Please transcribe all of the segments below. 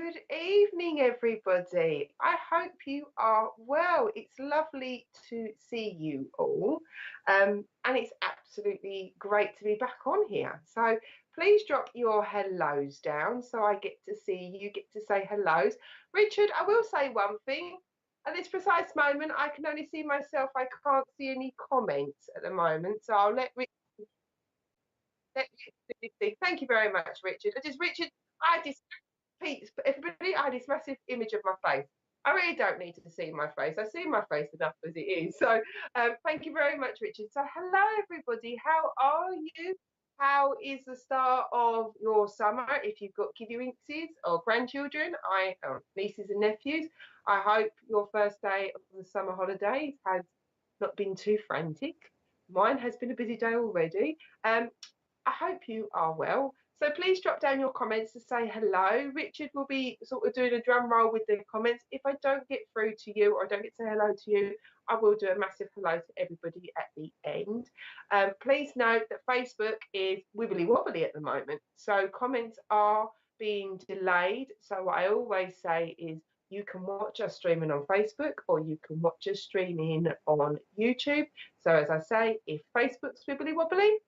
Good evening, everybody. I hope you are well. It's lovely to see you all, and it's absolutely great to be back on here. So please drop your hellos down so I get to see you, get to say hellos. Richard, I will say one thing. At this precise moment, I can only see myself. I can't see any comments at the moment, so I'll let Richard see. Thank you very much, Richard. Richard, I just Pete, everybody, I had this massive image of my face. I really don't need to see my face. I see my face enough as it is. So thank you very much, Richard. So hello, everybody. How are you? How is the start of your summer? If you've got kiddiewinksies or grandchildren, nieces and nephews, I hope your first day of the summer holidays has not been too frantic. Mine has been a busy day already. I hope you are well. So please drop down your comments to say hello. Richard will be sort of doing a drum roll with the comments. If I don't get through to you or I don't get to say hello to you, I will do a massive hello to everybody at the end. Please note that Facebook is wibbly wobbly at the moment. So comments are being delayed. So what I always say is you can watch us streaming on Facebook or you can watch us streaming on YouTube. So as I say, if Facebook's wibbly wobbly,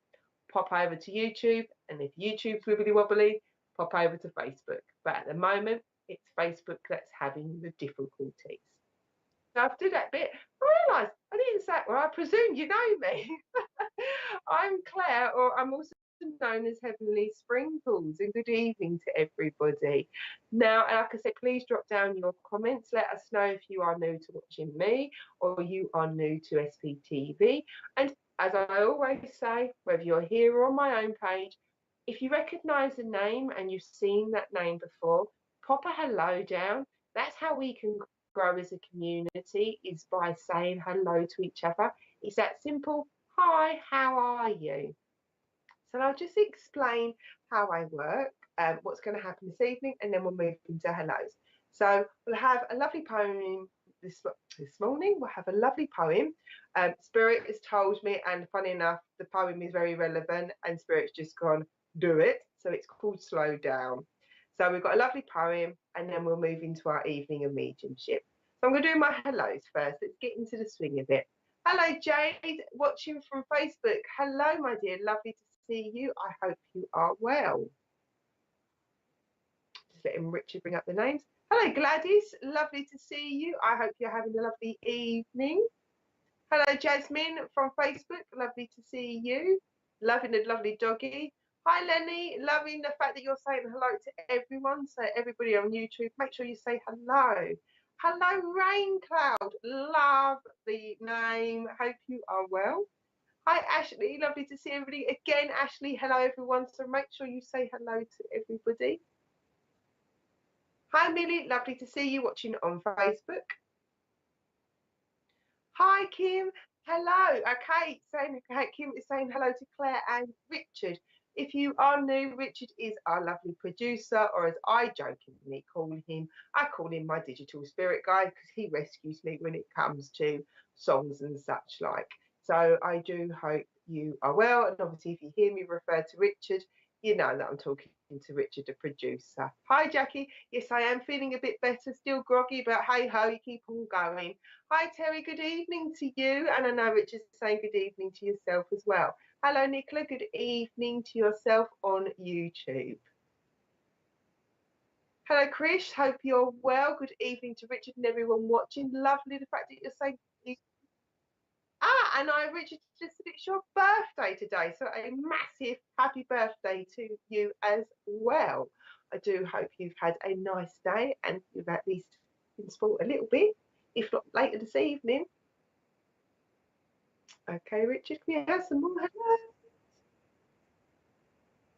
pop over to YouTube, and if YouTube's wibbly wobbly, pop over to Facebook. But at the moment, it's Facebook that's having the difficulties. So after that bit, I realised I didn't say, well, I presume you know me. I'm Claire, or I'm also known as Heavenly Sprinkles, and good evening to everybody. Now, like I said, please drop down your comments. Let us know if you are new to watching me or you are new to SPTV. And as I always say, whether you're here or on my own page, if you recognise a name and you've seen that name before, pop a hello down. That's how we can grow as a community, is by saying hello to each other. It's that simple. Hi, how are you? So I'll just explain how I work, what's going to happen this evening, and then we'll move into hellos. So we'll have a lovely poem this morning. We'll have a lovely poem. Spirit has told me, and funny enough, the poem is very relevant, and Spirit's just gone, do it. So it's called Slow Down. So we've got a lovely poem, and then we'll move into our evening of mediumship. So I'm going to do my hellos first. Let's get into the swing of it. Hello, Jade, watching from Facebook. Hello, my dear. Lovely to see you. I hope you are well. Just letting Richard bring up the names. Hello, Gladys. Lovely to see you. I hope you're having a lovely evening. Hello, Jasmine from Facebook. Lovely to see you. Loving the lovely doggy. Hi, Lenny. Loving the fact that you're saying hello to everyone. So everybody on YouTube, make sure you say hello. Hello, Rain Cloud. Love the name. Hope you are well. Hi, Ashley. Lovely to see everybody. Again, Ashley, hello, everyone. So make sure you say hello to everybody. Hi, Millie. Lovely to see you watching on Facebook. Hi, Kim. Hello. Okay, Kim is saying hello to Claire and Richard. If you are new, Richard is our lovely producer, or as I jokingly call him, I call him my digital spirit guide because he rescues me when it comes to songs and such like. So I do hope you are well. And obviously, if you hear me refer to Richard, you know that I'm talking to Richard, the producer. Hi, Jackie. Yes, I am feeling a bit better, still groggy, but hey ho, you keep on going. Hi, Terry. Good evening to you. And I know Richard's saying good evening to yourself as well. Hello, Nicola. Good evening to yourself on YouTube. Hello, Krish. Hope you're well. Good evening to Richard and everyone watching. Lovely the fact that you're saying. And Richard, just said it's your birthday today. So a massive happy birthday to you as well. I do hope you've had a nice day and you've at least been spoiled a little bit, if not later this evening. Okay, Richard, can we have some more hello?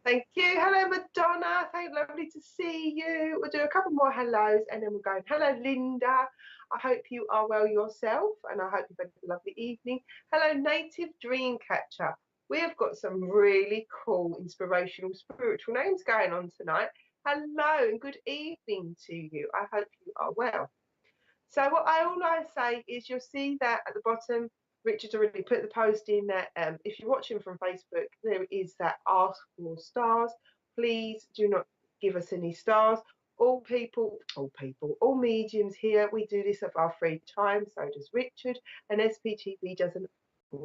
Thank you. Hello, Madonna. Lovely to see you. We'll do a couple more hellos and then we'll go. Hello, Linda. I hope you are well yourself and I hope you've had a lovely evening. Hello, Native Dreamcatcher. We have got some really cool, inspirational, spiritual names going on tonight. Hello and good evening to you. I hope you are well. So what all I say is you'll see that at the bottom, Richard's already put the post in that if you're watching from Facebook, there is that ask for stars. Please do not give us any stars. All mediums here, we do this at our free time. So does Richard, and SPTV doesn't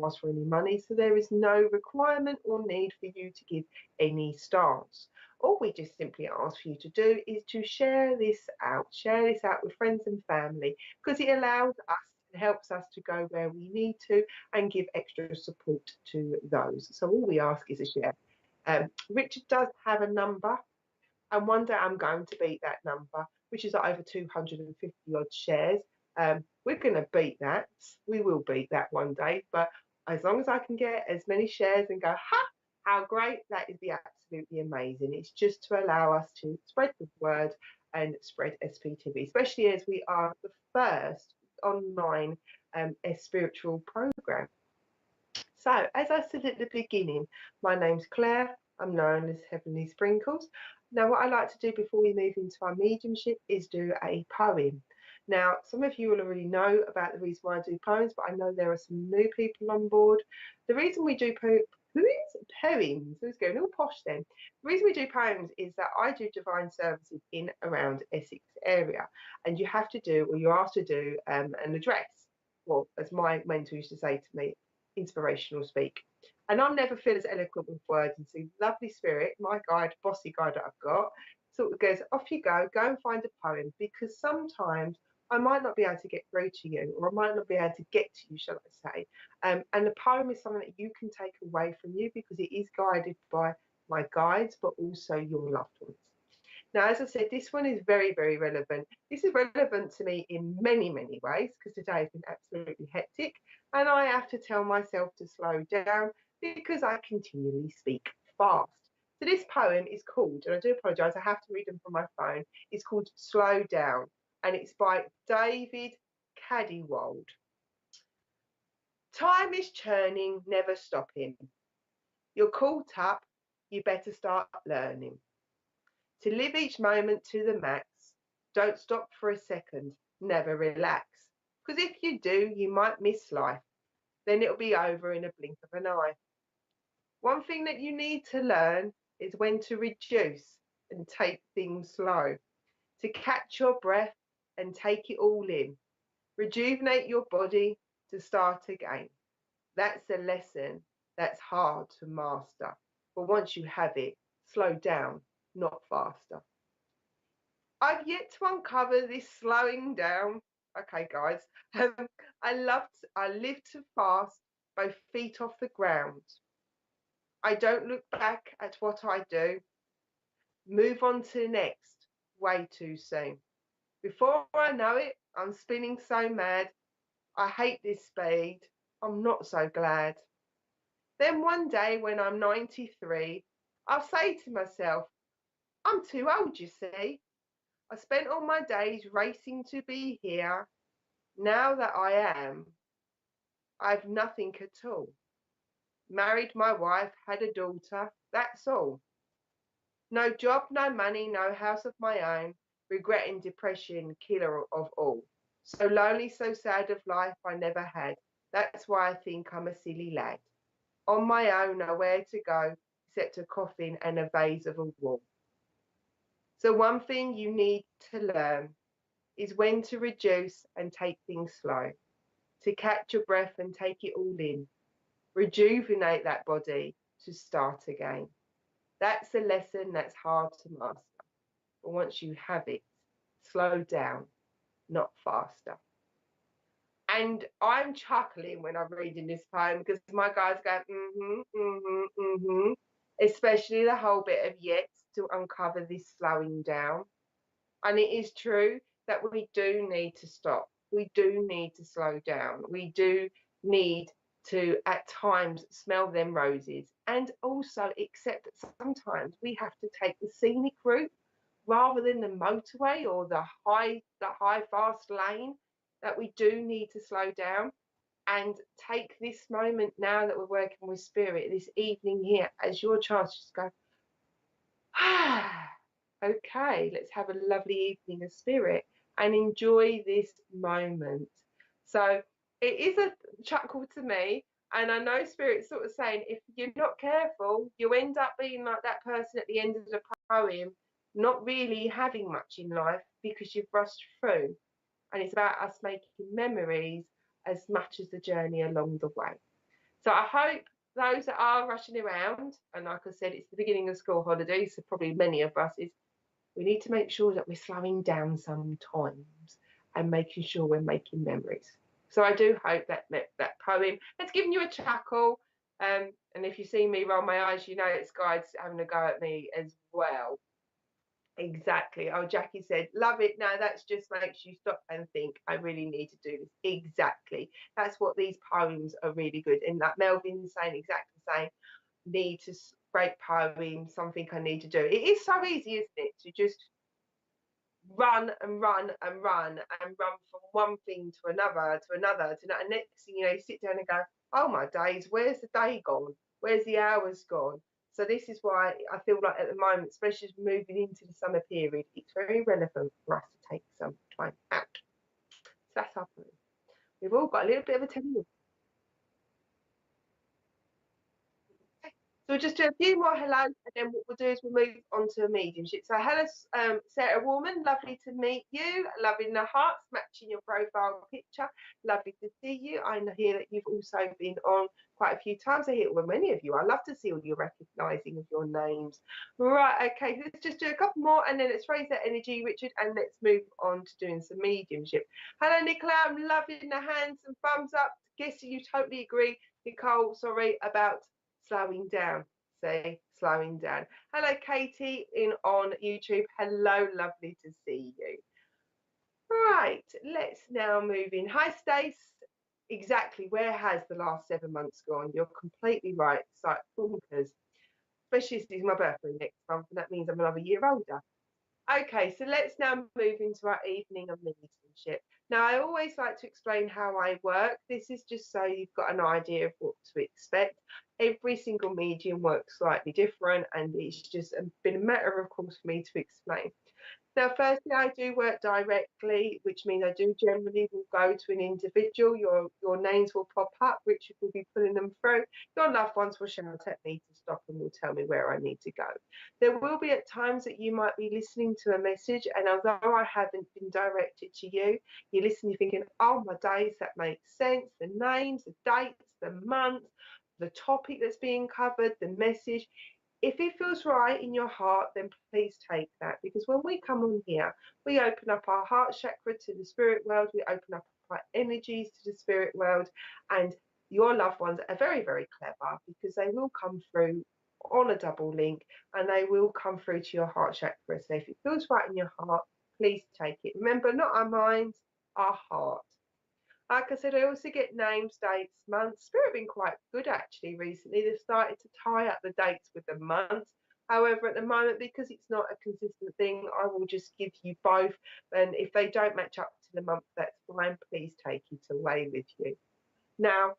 ask for any money, so there is no requirement or need for you to give any stance. All we just simply ask for you to do is to share this out with friends and family, because it allows us and helps us to go where we need to and give extra support to those. So all we ask is a share. Richard does have a number, and one day I'm going to beat that number, which is over 250 odd shares. We're going to beat that. We will beat that one day. But as long as I can get as many shares and go, ha, how great, that is be absolutely amazing. It's just to allow us to spread the word and spread SPTV, especially as we are the first online spiritual program. So, as I said at the beginning, my name's Claire. I'm known as Heavenly Sprinkles. Now, what I like to do before we move into our mediumship is do a poem. Now, some of you will already know about the reason why I do poems, but I know there are some new people on board. The reason we do poems, who's going all posh then? The reason we do poems is that I do divine services in around Essex area, and you have to do, or you're asked to do, an address. Well, as my mentor used to say to me, inspirational speak. And I'm never feel as eloquent with words. And so lovely spirit, my guide, bossy guide that I've got, sort of goes, off you go and find a poem, because sometimes I might not be able to get through to you, or I might not be able to get to you, shall I say. And the poem is something that you can take away from you, because it is guided by my guides, but also your loved ones. Now, as I said, this one is very, very relevant. This is relevant to me in many, many ways, because today has been absolutely hectic, and I have to tell myself to slow down because I continually speak fast. So this poem is called, and I do apologise, I have to read them from my phone, it's called Slow Down, and it's by David Caddywold. Time is churning, never stopping. You're caught up, you better start learning. To live each moment to the max, don't stop for a second, never relax. Because if you do, you might miss life. Then it'll be over in a blink of an eye. One thing that you need to learn is when to reduce and take things slow. To catch your breath and take it all in. Rejuvenate your body to start again. That's a lesson that's hard to master. But once you have it, slow down, not faster. I've yet to uncover this slowing down. Okay, guys. I live to fast, both feet off the ground. I don't look back at what I do. Move on to the next, way too soon. Before I know it, I'm spinning so mad. I hate this speed. I'm not so glad. Then one day when I'm 93, I'll say to myself, I'm too old, you see. I spent all my days racing to be here. Now that I am, I've nothing at all. Married my wife, had a daughter, that's all. No job, no money, no house of my own. Regretting depression, killer of all. So lonely, so sad of life I never had. That's why I think I'm a silly lad. On my own, nowhere to go, except a coffin and a vase of a wall. So one thing you need to learn is when to reduce and take things slow, to catch your breath and take it all in, rejuvenate that body to start again. That's a lesson that's hard to master, but once you have it, slow down, not faster. And I'm chuckling when I'm reading this poem because my guys go, especially the whole bit of yet to uncover this slowing down. And it is true that we do need to stop. We do need to slow down. We do need to, at times, smell them roses, and also accept that sometimes we have to take the scenic route rather than the motorway or the high fast lane. That we do need to slow down and take this moment now that we're working with spirit, this evening here, as your chance to just go, okay, let's have a lovely evening of spirit and enjoy this moment. So it is a chuckle to me, and I know spirit's sort of saying if you're not careful, you end up being like that person at the end of the poem not really having much in life because you've rushed through. And it's about us making memories as much as the journey along the way. So I hope those that are rushing around, and like I said, it's the beginning of school holidays, so probably many of us, is we need to make sure that we're slowing down sometimes and making sure we're making memories. So I do hope that poem has given you a chuckle. And if you see me roll my eyes, you know it's guides having a go at me as well. Exactly. Oh, Jackie said, love it. Now that just makes you stop and think, I really need to do this. Exactly. That's what these poems are really good. And that Melvin's saying exactly the same. Need to great poem, something I need to do. It is so easy, isn't it? To just run and run and run and run from one thing to another to another to another. And next thing you know, you sit down and go, oh my days, where's the day gone? Where's the hours gone? So this is why I feel like at the moment, especially as we're moving into the summer period, it's very relevant for us to take some time out. So that's our plan. We've all got a little bit of a tendency. So we'll just do a few more hellos, and then what we'll do is we'll move on to a mediumship. So hello, Sarah Warman, lovely to meet you. Loving the hearts matching your profile picture. Lovely to see you. I hear that you've also been on quite a few times. I hear well, many of you. I love to see all your recognising of your names. Right, okay, let's just do a couple more, and then let's raise that energy, Richard, and let's move on to doing some mediumship. Hello, Nicola. I'm loving the hands and thumbs up. Guessing you totally agree, Nicole. Sorry about slowing down. Say slowing down. Hello, Katie, in on YouTube. Hello, lovely to see you. Right, let's now move in. Hi, Stace. Exactly, where has the last 7 months gone? You're completely right. It's like bonkers. Especially as it's my birthday next month, and that means I'm another year older. Okay, so let's now move into our evening of mediumship. Now, I always like to explain how I work. This is just so you've got an idea of what to expect. Every single medium works slightly different, and it's just been a matter, of course, for me to explain. Now, firstly, I do work directly, which means I do generally will go to an individual. Your names will pop up, Richard will be pulling them through. Your loved ones will shout at me to stop and will tell me where I need to go. There will be at times that you might be listening to a message, and although I haven't been directed to you, you listen, you're thinking, oh my days, that makes sense. The names, the dates, the month, the topic that's being covered, the message. If it feels right in your heart, then please take that, because when we come on here, we open up our heart chakra to the spirit world, we open up our energies to the spirit world, and your loved ones are very, very clever because they will come through on a double link and they will come through to your heart chakra. So if it feels right in your heart, please take it. Remember, not our minds, our heart. Like I said, I also get names, dates, months. Spirit have been quite good actually recently. They've started to tie up the dates with the months. However, at the moment, because it's not a consistent thing, I will just give you both. And if they don't match up to the month, that's fine. Please take it away with you. Now,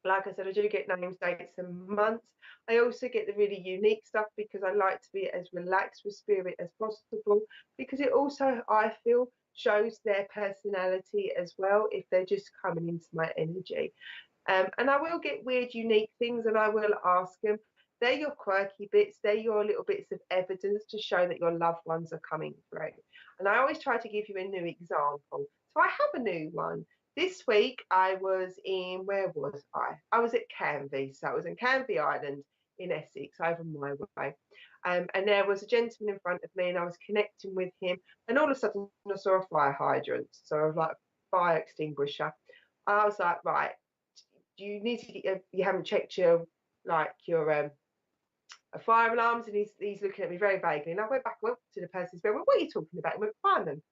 like I said, I do get names, dates, and months. I also get the really unique stuff because I like to be as relaxed with spirit as possible, because it also, I feel, shows their personality as well if they're just coming into my energy. And I will get weird, unique things, and I will ask them. They're your quirky bits, they're your little bits of evidence to show that your loved ones are coming through. And I always try to give you a new example. So I have a new one. This week I was in, where was I? I was at Canvey. So I was in Canvey Island in Essex, over my way. And there was a gentleman in front of me, and I was connecting with him. And all of a sudden I saw a fire hydrant. So I was like, fire extinguisher. I was like, right, you need to get you haven't checked your fire alarms, and he's looking at me very vaguely, and I went to the person, went, well, what are you talking about? He went, fireman.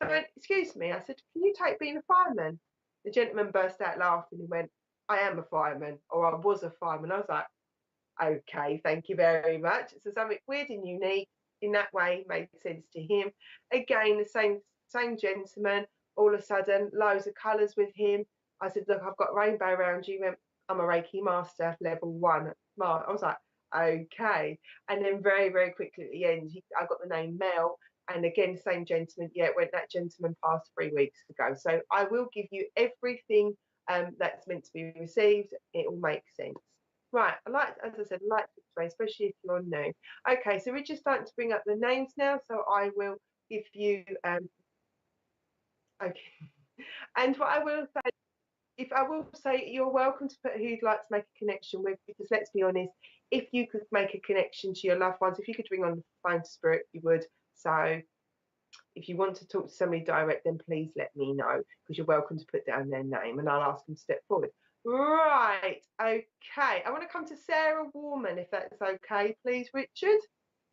So I went, excuse me, I said, can you take being a fireman? The gentleman burst out laughing and went, I am a fireman, or I was a fireman. I was like, okay, thank you very much. So something weird and unique in that way made sense to him. Again, the same gentleman, all of a sudden, loads of colours with him. I said, look, I've got rainbow around you. He went, I'm a Reiki master, level 1. I was like, okay. And then very, very quickly at the end, I got the name Mel. And again, same gentleman. Yeah, when that gentleman passed 3 weeks ago. So I will give you everything that's meant to be received. It will make sense. Right, as I said, I like to explain, especially if you're new. Okay, so we're just starting to bring up the names now, so I will give you, okay. And what I will say, if I will say, you're welcome to put who you'd like to make a connection with, because let's be honest, if you could make a connection to your loved ones, if you could ring on the phone to spirit, you would. So if you want to talk to somebody direct, then please let me know, because you're welcome to put down their name and I'll ask them to step forward. Right, okay. I want to come to Sarah Warman, if that's okay, please, Richard.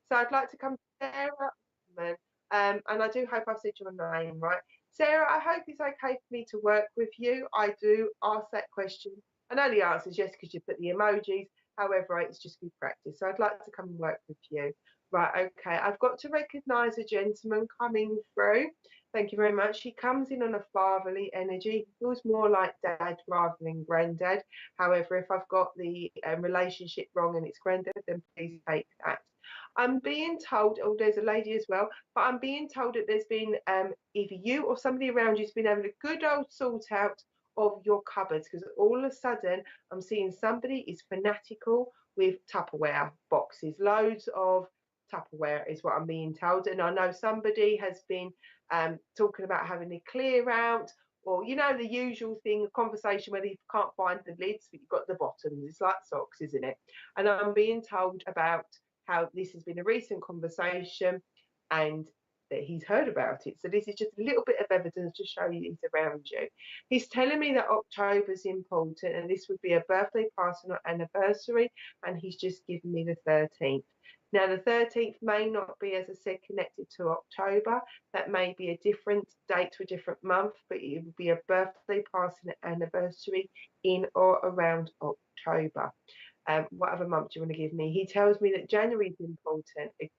So I'd like to come to Sarah Warman, and I do hope I've said your name right. Sarah, I hope it's okay for me to work with you. I do ask that question, and only answer is yes because you put the emojis. However, it's just good practice. So I'd like to come and work with you. Right, okay. I've got to recognise a gentleman coming through. Thank you very much. He comes in on a fatherly energy. He feels more like dad rather than granddad. However, if I've got the relationship wrong and it's granddad, then please take that. I'm being told, oh, there's a lady as well, but I'm being told that there's been either you or somebody around you's been having a good old sort out of your cupboards, because all of a sudden I'm seeing somebody is fanatical with Tupperware boxes, loads of Tupperware is what I'm being told. And I know somebody has been talking about having a clear out, or you know, the usual thing, a conversation where you can't find the lids but you've got the bottoms. It's like socks, isn't it? And I'm being told about how this has been a recent conversation and that he's heard about it. So this is just a little bit of evidence to show you he's around you. He's telling me that October's important, and this would be a birthday party or anniversary, and he's just given me the 13th. Now, the 13th may not be, as I said, connected to October. That may be a different date to a different month, but it would be a birthday party and anniversary in or around October. What other month do you want to give me? He tells me that January is important. A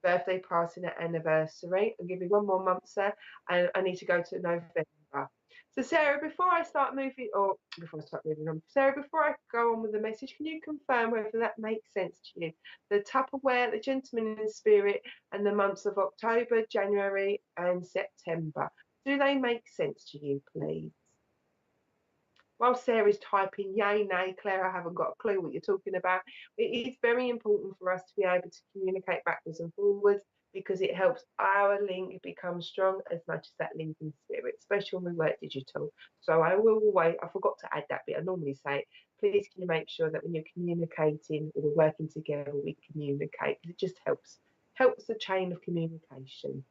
birthday party and anniversary. I'll give you one more month, sir. And I need to go to November. So Sarah, before I start moving, or before I start moving on, Sarah, before I go on with the message, can you confirm whether that makes sense to you? The Tupperware, the Gentleman in Spirit, and the months of October, January, and September. Do they make sense to you, please? While Sarah's typing yay, nay, Claire, I haven't got a clue what you're talking about. It is very important for us to be able to communicate backwards and forwards, because it helps our link become strong as much as that link in spirit, especially when we work digital. So I will always, I forgot to add that bit. I normally say, please can you make sure that when you're communicating or we're working together, we communicate, because it just helps the chain of communication.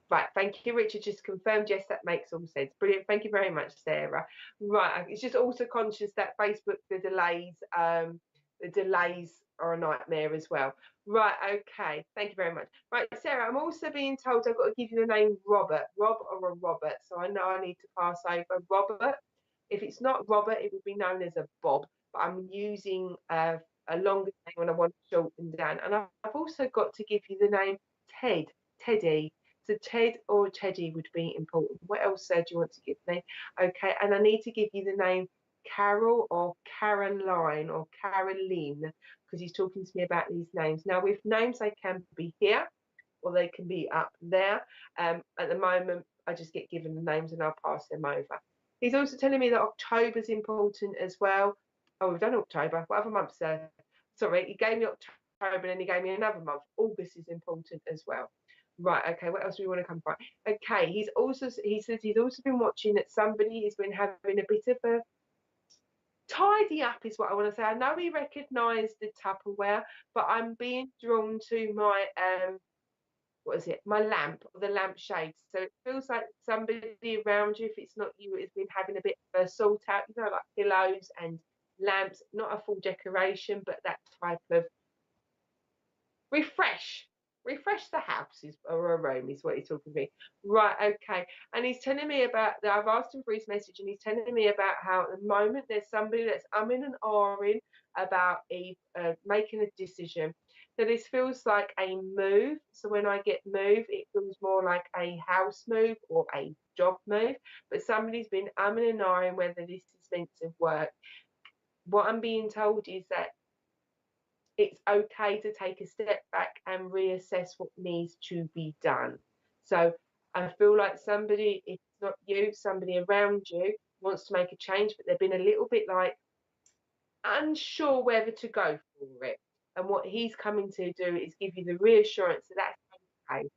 Right, thank you, Richard. Just confirmed. Yes, that makes all sense. Brilliant. Thank you very much, Sarah. Right, it's just also conscious that Facebook, the delays are a nightmare as well. Right, okay. Thank you very much. Right, Sarah, I'm also being told I've got to give you the name Robert. Rob or a Robert. So I know I need to pass over Robert. If it's not Robert, it would be known as a Bob. But I'm using a longer name when I want to shorten down. And I've also got to give you the name Ted, Teddy. So Ted or Teddy would be important. What else, sir, do you want to give me? Okay, and I need to give you the name Carol or Caroline or Caroline, because he's talking to me about these names. Now, with names, they can be here or they can be up there. At the moment, I just get given the names and I'll pass them over. He's also telling me that October's important as well. Oh, we've done October. What other month, sir? Sorry, he gave me October and then he gave me another month. August is important as well. Right, okay, what else do we want to come from? Okay, he says he's also been watching that somebody has been having a bit of a tidy up is what I want to say. I know he recognised the Tupperware, but I'm being drawn to my what is it? My lamp, the lamp shade. So it feels like somebody around you, if it's not you, has been having a bit of a sort out, you know, like pillows and lamps, not a full decoration, but that type of refresh the house is, or a room is what he's talking to me. Right, okay. And he's telling me about that. I've asked him for his message and he's telling me about how at the moment there's somebody that's umming and ahhing about making a decision. So this feels like a move. So when I get move, it feels more like a house move or a job move. But somebody's been umming and ahhing whether this is meant to work. What I'm being told is that it's okay to take a step back and reassess what needs to be done. So I feel like somebody, if it's not you, somebody around you wants to make a change, but they've been a little bit like, unsure whether to go for it. And what he's coming to do is give you the reassurance that that's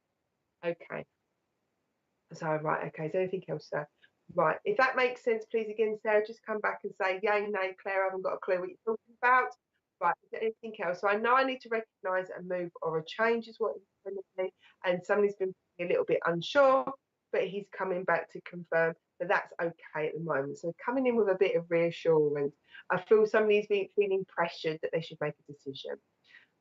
okay. Okay. So, right, okay. Is there anything else, sir? Right. If that makes sense, please again, Sarah, just come back and say, yay, nay, Claire, I haven't got a clue what you're talking about. Right. Is there anything else? So I know I need to recognise a move or a change is what he's telling me. And somebody's been a little bit unsure, but he's coming back to confirm that that's okay at the moment. So coming in with a bit of reassurance. I feel somebody's been feeling pressured that they should make a decision.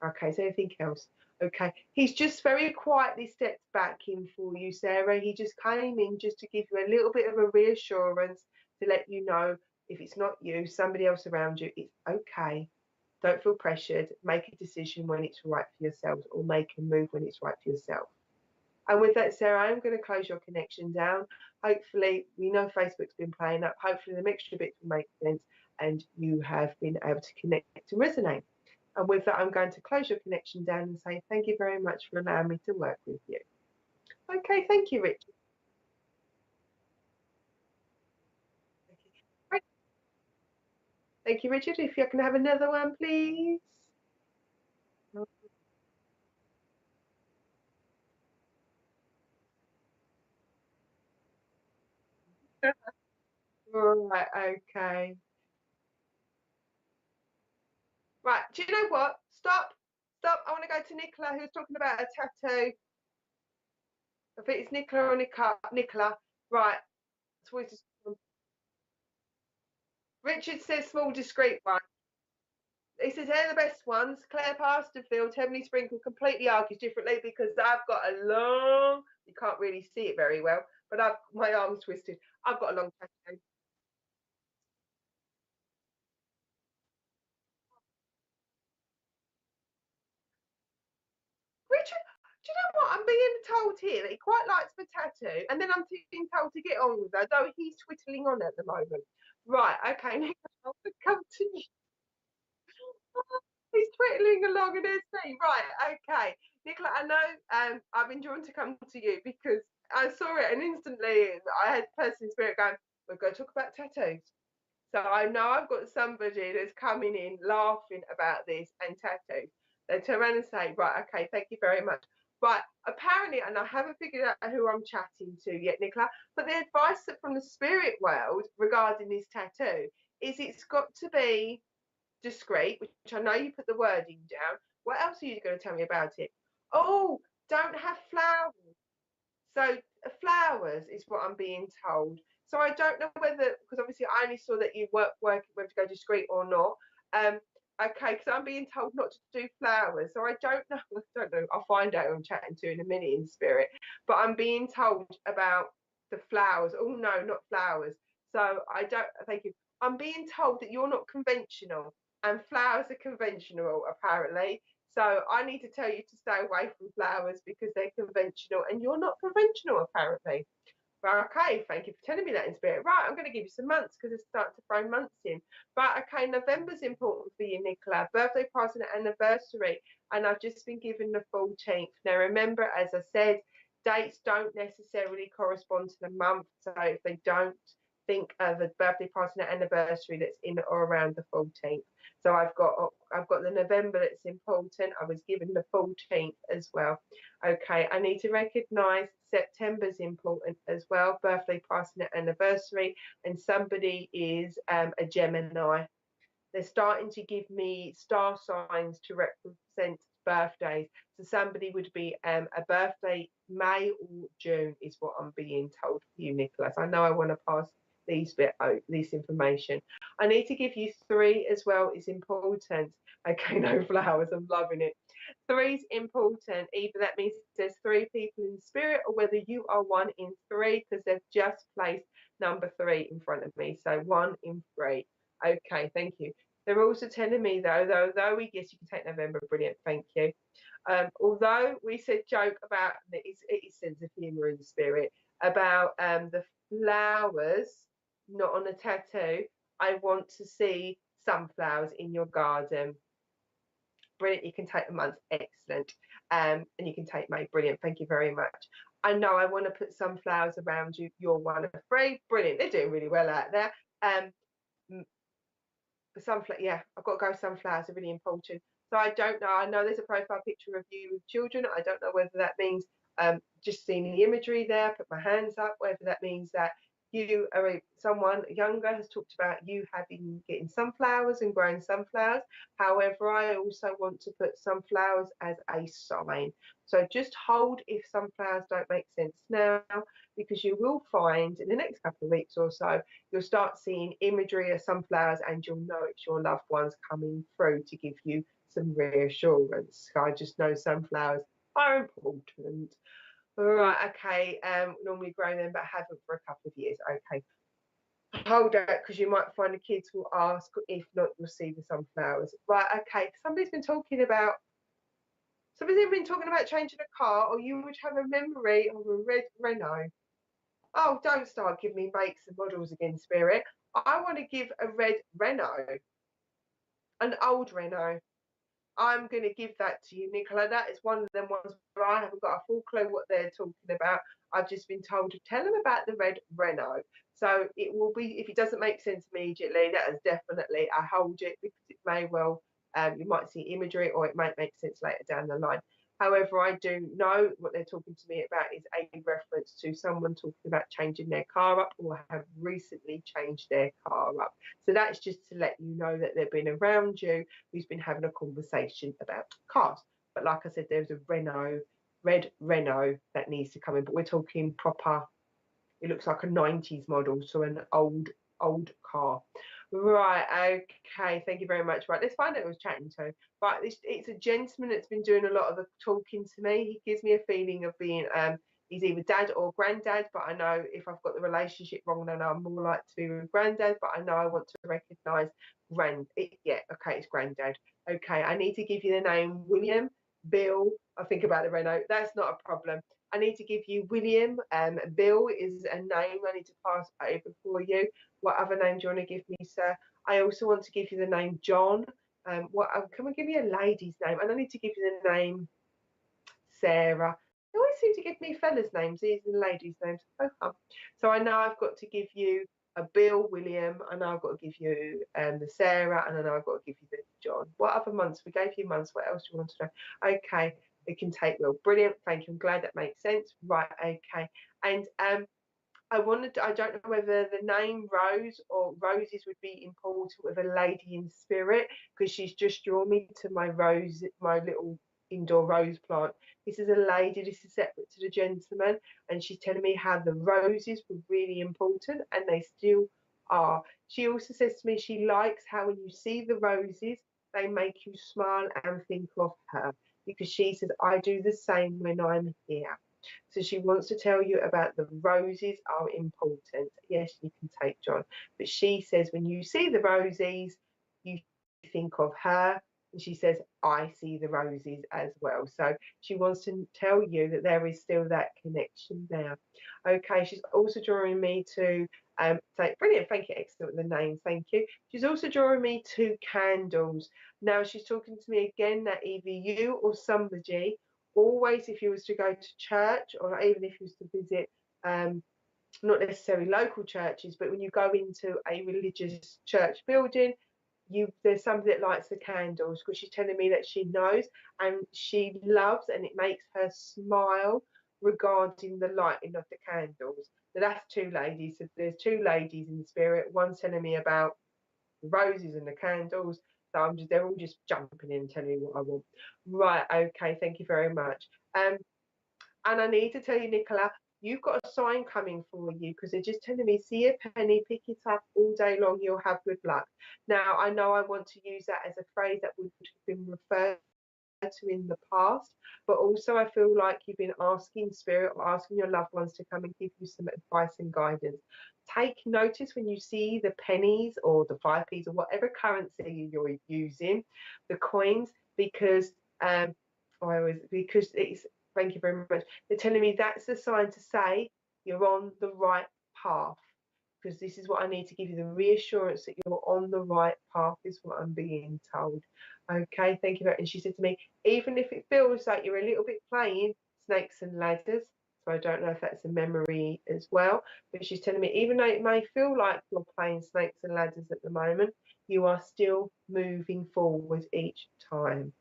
Okay, so anything else? Okay, he's just very quietly stepped back in for you, Sarah. He just came in just to give you a little bit of a reassurance to let you know if it's not you, somebody else around you, it's okay. Don't feel pressured. Make a decision when it's right for yourselves, or make a move when it's right for yourself. And with that, Sarah, I'm going to close your connection down. Hopefully, we know Facebook's been playing up. Hopefully, the mixture bits will make sense and you have been able to connect and resonate. And with that, I'm going to close your connection down and say thank you very much for allowing me to work with you. Okay, thank you, Richard. Thank you, Richard. If you can have another one, please. Right, okay. Right, do you know what? Stop. Stop. I want to go to Nicola, who's talking about a tattoo. I think it's Nicola or Nicola. Right. Richard says small, discreet one. He says they're the best ones. Claire Pasterfield, Heavenly Sprinkle, completely argues differently because I've got a long. You can't really see it very well, but I've my arm's twisted. I've got a long tattoo. Richard, do you know what? I'm being told here that he quite likes the tattoo, and then I'm being told to get on with it, though he's twiddling on at the moment. Right, okay, Nick, I'll come to you. He's twiddling along in his feet. Right, okay. Nicola, I know I've been drawn to come to you because I saw it and instantly I had person spirit going, we're going to talk about tattoos. So I know I've got somebody that's coming in laughing about this and tattoos. They turn around and say, right, okay, thank you very much. Right, apparently, and I haven't figured out who I'm chatting to yet, Nicola, but the advice from the spirit world regarding this tattoo is it's got to be discreet, which I know you put the wording down. What else are you going to tell me about it? Oh, don't have flowers. So flowers is what I'm being told. So I don't know whether, because obviously I only saw that you work whether to go discreet or not. Okay, because I'm being told not to do flowers. So I don't know. I don't know. I'll find out who I'm chatting to in a minute in spirit. But I'm being told about the flowers. Oh no, not flowers. So I don't. Thank you. I'm being told that you're not conventional, and flowers are conventional apparently. So I need to tell you to stay away from flowers because they're conventional, and you're not conventional apparently. Right, okay, thank you for telling me that in spirit. Right, I'm going to give you some months because it's starting to throw months in. Right, okay, November's important for you, Nicola. Birthday, party, and anniversary. And I've just been given the 14th. Now, remember, as I said, dates don't necessarily correspond to the month. So if they don't, think of a birthday, party, and anniversary that's in or around the 14th. So I've got the November that's important. I was given the 14th as well. Okay, I need to recognise September's important as well, birthday, passing anniversary, and somebody is a Gemini. They're starting to give me star signs to represent birthdays. So somebody would be a birthday May or June is what I'm being told for you, Nicholas. I know I want to pass this information. I need to give you three as well. It's important. Okay, no flowers. I'm loving it. Three's important. Either that means there's three people in spirit, or whether you are one in three, because they've just placed number three in front of me. So one in three. Okay, thank you. They're also telling me though we yes, you can take November, brilliant, thank you. Although we said joke about it's sense of humour in the spirit about the flowers not on a tattoo, I want to see sunflowers in your garden. Brilliant, you can take a month, excellent. And you can take May, brilliant, thank you very much. I know I want to put sunflowers around you, you're one of three, brilliant, they're doing really well out there. sunflower, yeah, I've got to go. Sunflowers are really important. So I don't know. I know there's a profile picture of you with children. I don't know whether that means just seeing the imagery there, put my hands up, whether that means that you are someone younger has talked about you getting sunflowers and growing sunflowers. However, I also want to put sunflowers as a sign. So just hold if sunflowers don't make sense now, because you will find in the next couple of weeks or so, you'll start seeing imagery of sunflowers and you'll know it's your loved ones coming through to give you some reassurance. I just know sunflowers are important. All right, okay. Normally grow them, but haven't for a couple of years. Okay. Hold that, because you might find the kids will ask. If not, you'll see the sunflowers. Right, okay. Somebody's been talking about changing a car, or you would have a memory of a red Renault. Oh, don't start giving me makes and models again, Spirit. I want to give a red Renault, an old Renault. I'm going to give that to you, Nicola. That is one of them ones where I haven't got a full clue what they're talking about. I've just been told to tell them about the red Renault. So it will be, if it doesn't make sense immediately, that is definitely, I hold it, because it may well, you might see imagery, or it might make sense later down the line. However, I do know what they're talking to me about is a reference to someone talking about changing their car up, or have recently changed their car up. So that's just to let you know that they've been around you, who's been having a conversation about cars. But like I said, there's a red Renault that needs to come in, but we're talking proper, it looks like a 90s model, so an old car. Right, okay, thank you very much. Right, let's find out who I was chatting to. Right, it's a gentleman that's been doing a lot of the talking to me. He gives me a feeling of being he's either dad or granddad, but I know if I've got the relationship wrong, then I'm more like to be with granddad, but I know I want to recognise yeah, okay, it's granddad. Okay, I need to give you the name William, Bill. I think about the Renault, that's not a problem. I need to give you William. Bill is a name I need to pass over for you. What other name do you want to give me, sir? I also want to give you the name John. Can we give me a lady's name? And I need to give you the name Sarah. They always seem to give me fellas' names, these are the ladies' names. Oh. So I know I've got to give you a Bill, William. I know I've got to give you the Sarah, and I know I've got to give you the John. What other months? We gave you months. What else do you want to know? Okay, it can take Will. Brilliant. Thank you. I'm glad that makes sense. Right. Okay. And I don't know whether the name Rose or Roses would be important with a lady in spirit, because she's just drawn me to my rose, my little indoor rose plant. This is a lady, this is separate to the gentleman, and she's telling me how the roses were really important, and they still are. She also says to me she likes how when you see the roses, they make you smile and think of her, because she says, I do the same when I'm here. So she wants to tell you about the roses are important. Yes, you can take John. But she says when you see the roses, you think of her. And she says, I see the roses as well. So she wants to tell you that there is still that connection there. Okay, she's also drawing me to say, brilliant, thank you, excellent with the names, thank you. She's also drawing me 2 candles. Now she's talking to me again that either you or somebody, always if you was to go to church, or even if you was to visit not necessarily local churches, but when you go into a religious church building, there's somebody that lights the candles, because she's telling me that she knows and she loves, and it makes her smile regarding the lighting of the candles. So that's 2 ladies. So there's 2 ladies in the spirit. One's telling me about the roses and the candles. So they're all just jumping in and telling me what I want. Right, okay, thank you very much. And I need to tell you, Nicola, you've got a sign coming for you, because they're just telling me, see a penny, pick it up all day long, you'll have good luck. Now, I know I want to use that as a phrase that would have been referred to in the past, but also I feel like you've been asking spirit or asking your loved ones to come and give you some advice and guidance. Take notice when you see the pennies or the 5p's or whatever currency you're using, the coins, because because it's, thank you very much, they're telling me that's a sign to say you're on the right path, because this is what I need to give you, the reassurance that you're on the right path is what I'm being told. Okay, thank you very much. And she said to me, even if it feels like you're a little bit playing snakes and ladders, that's So I don't know if that's a memory as well. But she's telling me, even though it may feel like you're playing snakes and ladders at the moment, you are still moving forward each time.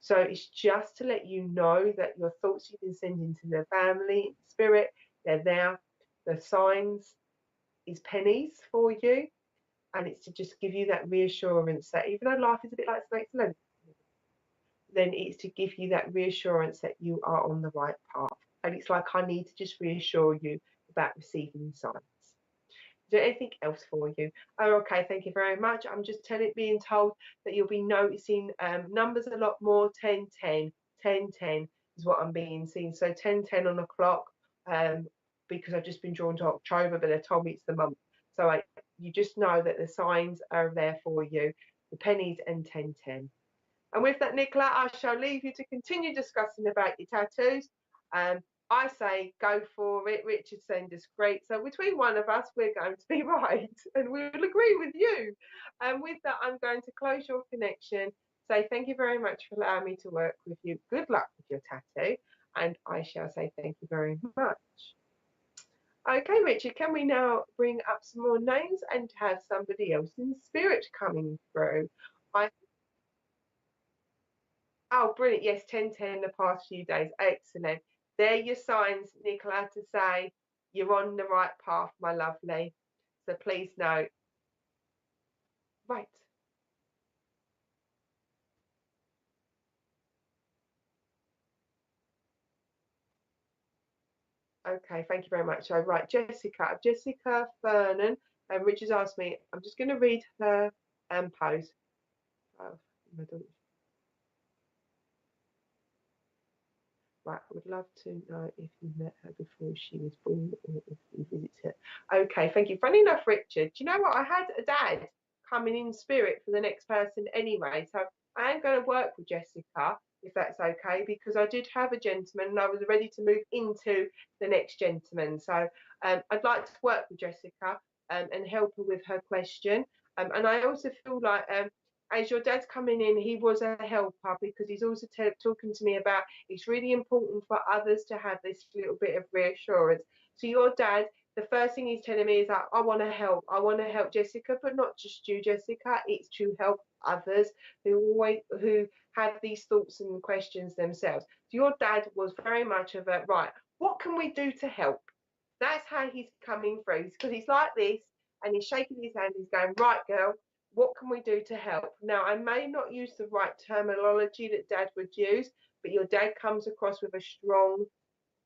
So it's just to let you know that your thoughts you've been sending to the family, spirit, they're there. The signs is pennies for you. And it's to just give you that reassurance that even though life is a bit like snakes and ladders, then it's to give you that reassurance that you are on the right path. And it's like, I need to just reassure you about receiving signs. Is there anything else for you? Oh, okay, thank you very much. I'm just being told that you'll be noticing numbers a lot more. 10, 10, 10, 10 is what I'm being seen. So 10, 10 on the clock, because I've just been drawn to October, but they told me it's the month. So you just know that the signs are there for you, the pennies and 10, 10. And with that, Nicola, I shall leave you to continue discussing about your tattoos. I say go for it. Richard's saying just great. So between one of us, we're going to be right, and we'll agree with you. And with that, I'm going to close your connection. Say thank you very much for allowing me to work with you. Good luck with your tattoo. And I shall say thank you very much. Okay, Richard, can we now bring up some more names and have somebody else in spirit coming through? Oh, brilliant. Yes, 10-10 the past few days. Excellent. They're your signs, Nicola, to say you're on the right path, my lovely. So please note. Right. Okay, thank you very much. So, right, Jessica Vernon, and Richard's asked me, I'm just going to read her post. Oh, right, I would love to know if you met her before she was born or if you visited her. Okay, thank you. Funny enough, Richard, do you know what? I had a dad coming in spirit for the next person anyway. So I am going to work with Jessica, if that's okay, because I did have a gentleman and I was ready to move into the next gentleman. So I'd like to work with Jessica and help her with her question. And I also feel like as your dad's coming in, he was a helper because he's also talking to me about it's really important for others to have this little bit of reassurance. So your dad, the first thing he's telling me is that I want to help. I want to help Jessica, but not just you, Jessica. It's to help others who have these thoughts and questions themselves. So your dad was very much of a right. What can we do to help? That's how he's coming through because he's like this and he's shaking his hand. He's going, right, girl, what can we do to help? Now, I may not use the right terminology that dad would use, but your dad comes across with a strong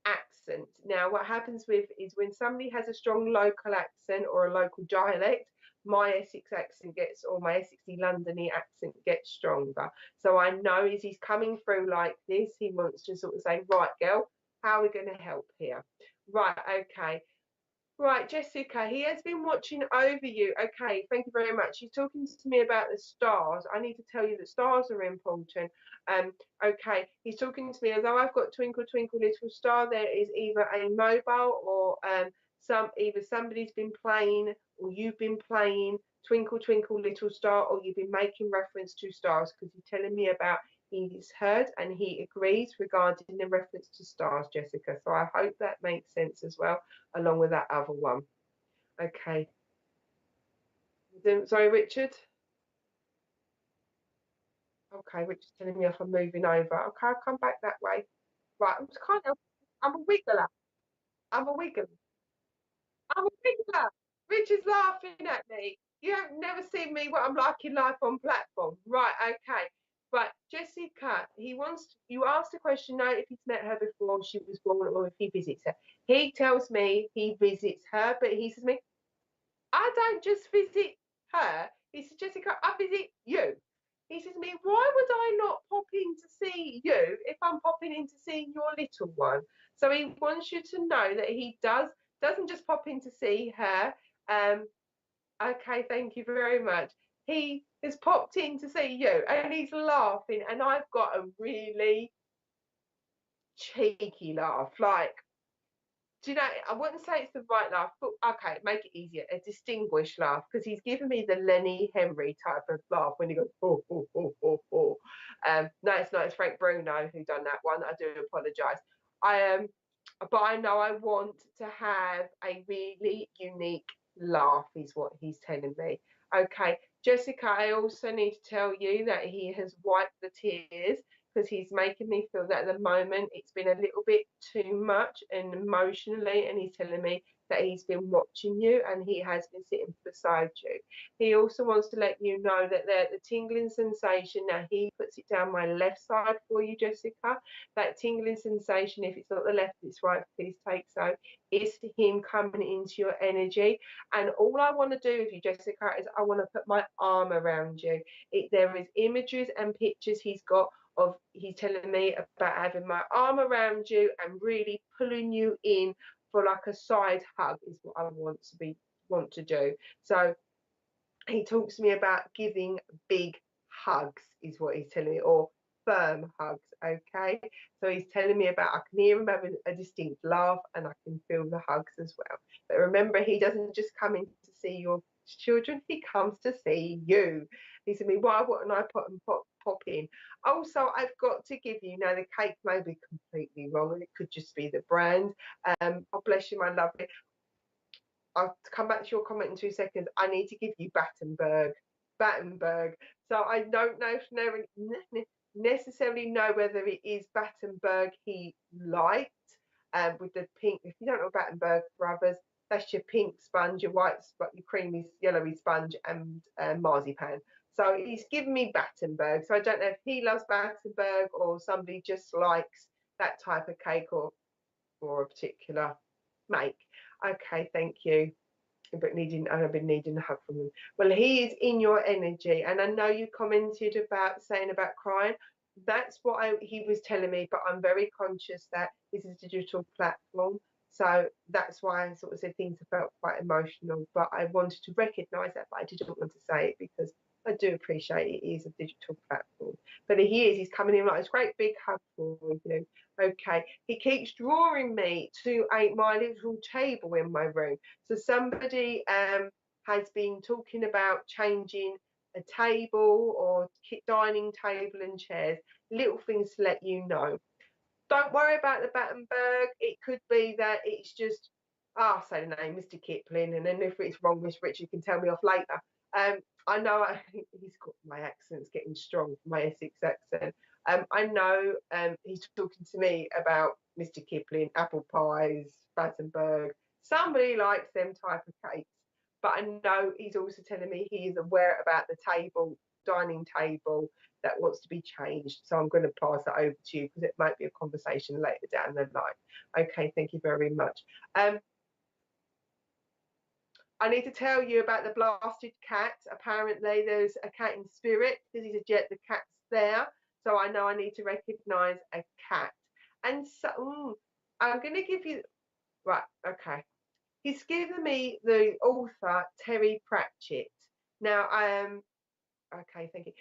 accent. Now, what happens with is when somebody has a strong local accent or a local dialect, my Essex accent gets, or my Essexy Londony accent gets stronger. So I know as he's coming through like this, he wants to sort of say, right, girl, how are we going to help here? Right, okay. Right, Jessica, he has been watching over you. Okay, thank you very much. He's talking to me about the stars. I need to tell you that stars are important. Okay, he's talking to me, although I've got Twinkle Twinkle Little Star, there is either a mobile or either somebody's been playing or you've been playing Twinkle Twinkle Little Star, or you've been making reference to stars because he's telling me about he's heard and he agrees regarding the reference to stars, Jessica. So I hope that makes sense as well, along with that other one. Okay. Sorry, Richard. Okay, Richard's telling me if I'm moving over. Okay, I'll come back that way. Right, I'm just kind of, I'm a wiggler. I'm a wiggler. I'm a wiggler. Richard's laughing at me. You have never seen me what I'm like in life on platform. Right, okay. Right, Jessica, he wants you asked the question now if he's met her before she was born or if he visits her. He tells me he visits her, but he says to me, I don't just visit her. He says, Jessica, I visit you. He says to me, why would I not pop in to see you if I'm popping in to see your little one? So he wants you to know that he doesn't just pop in to see her. Okay, thank you very much. He has popped in to see you and he's laughing, and I've got a really cheeky laugh. Like, do you know, I wouldn't say it's the right laugh, but okay, make it easier. A distinguished laugh, because he's given me the Lenny Henry type of laugh when he goes, oh, oh, oh, oh, oh. No, it's not. It's Frank Bruno who done that one. I do apologise. I but I know I want to have a really unique laugh, is what he's telling me. Okay, Jessica, I also need to tell you that he has wiped the tears because he's making me feel that at the moment it's been a little bit too much and emotionally, and he's telling me that he's been watching you and he has been sitting beside you. He also wants to let you know that the tingling sensation, now he puts it down my left side for you, Jessica. That tingling sensation, if it's not the left, it's right, please take so. It's him coming into your energy. And all I want to do with you, Jessica, is I want to put my arm around you. There is images and pictures he's got of, he's telling me about having my arm around you and really pulling you in for like a side hug is what I want to do. So he talks to me about giving big hugs is what he's telling me, or firm hugs. Okay, so he's telling me about, I can hear him having a distinct laugh and I can feel the hugs as well. But remember, he doesn't just come in to see your children, he comes to see you. He said to me, why wouldn't I pop in? Also, I've got to give you, now the cake may be completely wrong and it could just be the brand. Oh bless you, my lovely. I'll come back to your comment in 2 seconds. I need to give you Battenberg. Battenberg. So I don't know if necessarily know whether it is Battenberg he liked, with the pink. If you don't know Battenberg Brothers, that's your pink sponge, your white, your creamy, yellowy sponge, and marzipan. So he's given me Battenberg. So I don't know if he loves Battenberg or somebody just likes that type of cake, or a particular make. Okay, thank you. But I've been needing a hug from him. Well, he is in your energy, and I know you commented about saying about crying. That's what he was telling me, but I'm very conscious that this is a digital platform, so that's why I sort of said things have felt quite emotional. But I wanted to recognise that, but I didn't want to say it because I do appreciate it is a digital platform. But he's coming in like this great big hug for you. Okay, he keeps drawing me to my little table in my room. So somebody has been talking about changing a table or dining table and chairs, little things to let you know. Don't worry about the Battenberg. It could be that it's just, I'll say the name, Mr. Kipling, and then if it's wrong, Miss Richard can tell me off later. I know he's got, my accent's getting strong, my Essex accent. I know he's talking to me about Mr. Kipling, apple pies, Battenberg. Somebody likes them type of cakes. But I know he's also telling me he is aware about the table, dining table, that wants to be changed. So I'm going to pass that over to you because it might be a conversation later down the line. Okay, thank you very much. I need to tell you about the blasted cat. Apparently there's a cat in spirit because he's a jet, the cat's there. So I know I need to recognise a cat. And so I'm going to give you, right, okay. He's given me the author Terry Pratchett. Now, okay, thank you.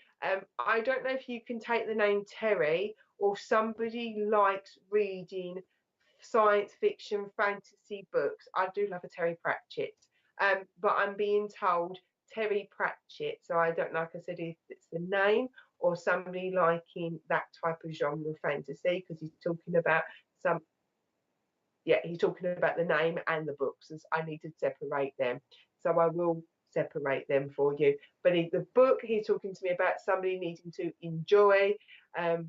I don't know if you can take the name Terry, or somebody likes reading science fiction, fantasy books. I do love a Terry Pratchett, but I'm being told Terry Pratchett. So I don't know, like I said, if it's the name or somebody liking that type of genre fantasy, because he's talking about some. Yeah, he's talking about the name and the books, as I need to separate them. So I will separate them for you. But in the book, he's talking to me about somebody needing to enjoy. My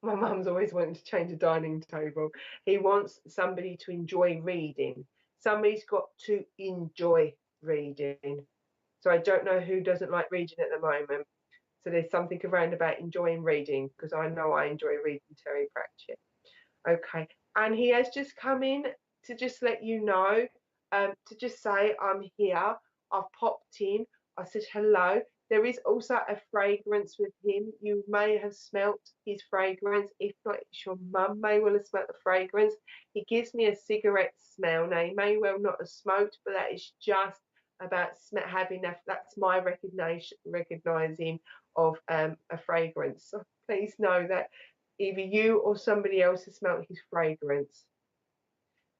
mum's always wanting to change a dining table. He wants somebody to enjoy reading. Somebody's got to enjoy reading. So I don't know who doesn't like reading at the moment. So there's something around about enjoying reading, because I know I enjoy reading Terry Pratchett. Okay, and he has just come in to just let you know, to just say I'm here. I've popped in. I said hello. There is also a fragrance with him. You may have smelt his fragrance. If not, it's your mum may well have smelt the fragrance. He gives me a cigarette smell. Now, he may well not have smoked, but that is just about having that. That's my recognizing of a fragrance. So please know that either you or somebody else has smelt his fragrance.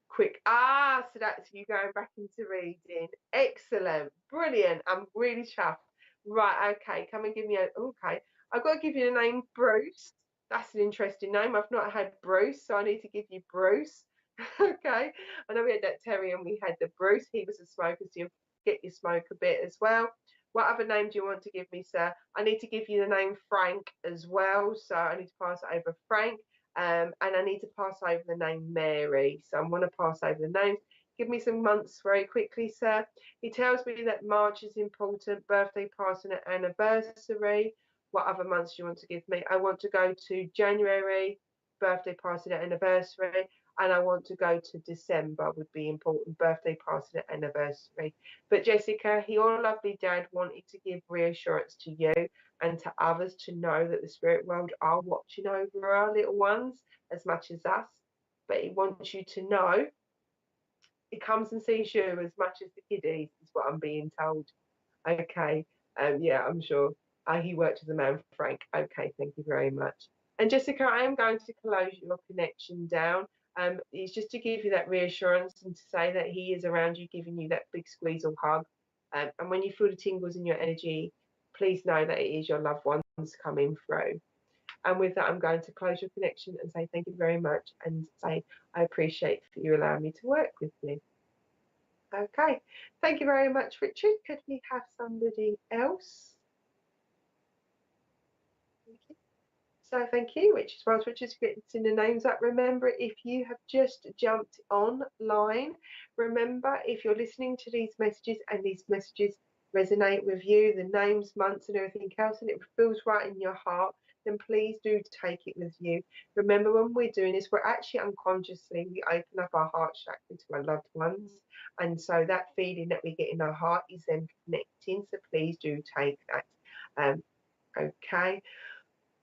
Quick. So that's you going back into reading. Excellent. Brilliant. I'm really chuffed. Right, okay. Come and give me okay. I've got to give you the name Bruce. That's an interesting name. I've not had Bruce, so I need to give you Bruce. Okay. I know we had that Terry and we had the Bruce. He was a smoker, so you get your smoke a bit as well. What other name do you want to give me, sir? I need to give you the name Frank as well. So I need to pass it over Frank. And I need to pass over the name Mary. So I'm going to pass over the names. Give me some months very quickly, sir. He tells me that March is important, birthday, passing, and anniversary. What other months do you want to give me? I want to go to January, birthday, passing, and anniversary, and I want to go to December, would be important, birthday, passing, and anniversary. But Jessica, your lovely dad wanted to give reassurance to you and to others to know that the spirit world are watching over our little ones as much as us. But he wants you to know he comes and sees you as much as the kiddies, is what I'm being told. Okay. Yeah, I'm sure. He worked as a man, Frank. Okay, thank you very much. And Jessica, I am going to close your connection down. It's just to give you that reassurance and to say that he is around you, giving you that big squeeze or hug. And when you feel the tingles in your energy, please know that it is your loved ones coming through. And with that, I'm going to close your connection and say thank you very much and say I appreciate for you allowing me to work with you. Okay, thank you very much, Richard. Could we have somebody else? Thank you. So thank you, Richard. Whilst Richard's getting the names up, remember if you have just jumped online, remember if you're listening to these messages and these messages resonate with you, the names, months and everything else, and it feels right in your heart, then please do take it with you. Remember when we're doing this, we're actually unconsciously, we open up our heart chakra to our loved ones. And so that feeling that we get in our heart is then connecting. So please do take that. Okay.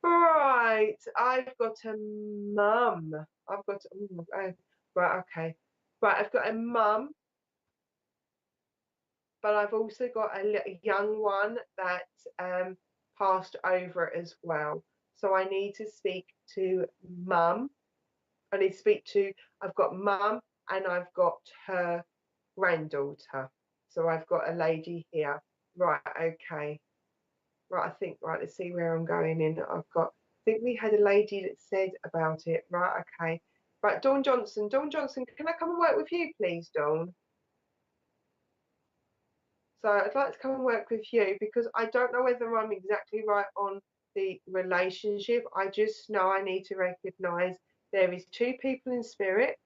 Right, I've got a mum. I've got right, okay. Right, I've got a mum, but I've also got a young one that passed over as well. So I need to speak to mum. I need to speak to. I've got mum and I've got her granddaughter. So I've got a lady here. Right, okay. Right, I think, right, let's see where I'm going in. I think we had a lady that said about it. Right, okay. Right, Dawn Johnson. Dawn Johnson, can I come and work with you, please, Dawn? So I'd like to come and work with you because I don't know whether I'm exactly right on the relationship. I just know I need to recognise there is two people in spirit,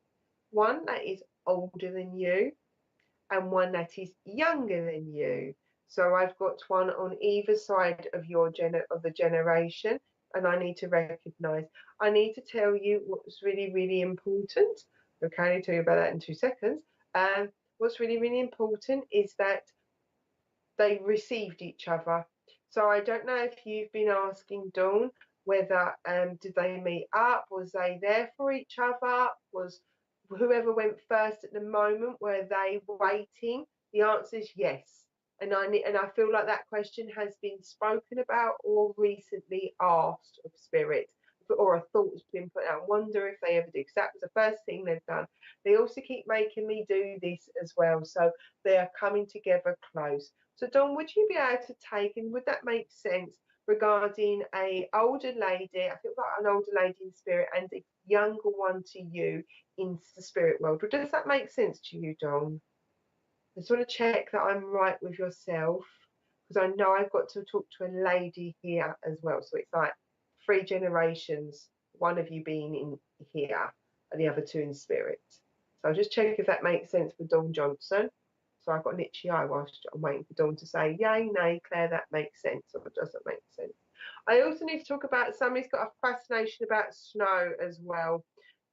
one that is older than you and one that is younger than you. So I've got one on either side of your the generation, and I need to recognise. I need to tell you what's really, really important. Okay, I need to tell you about that in 2 seconds. What's really, really important is that they received each other. So I don't know if you've been asking Dawn whether did they meet up? Was they there for each other? Was whoever went first at the moment, were they waiting? The answer is yes. And I feel like that question has been spoken about or recently asked of spirit, or a thought's been put out. I wonder if they ever do, because that was the first thing they've done. They also keep making me do this as well, so they are coming together close. So Dawn, would you be able to take, and would that make sense regarding a older lady? I feel like an older lady in spirit and a younger one to you in the spirit world. Does that make sense to you, Dawn? I just want to check that I'm right with yourself, because I know I've got to talk to a lady here as well. So it's like 3 generations, one of you being in here and the other 2 in spirit. So I'll just check if that makes sense for Dawn Johnson. So I've got an itchy eye whilst I'm waiting for Dawn to say, yay, nay, Claire, that makes sense, or it doesn't make sense. I also need to talk about somebody's got a fascination about snow as well,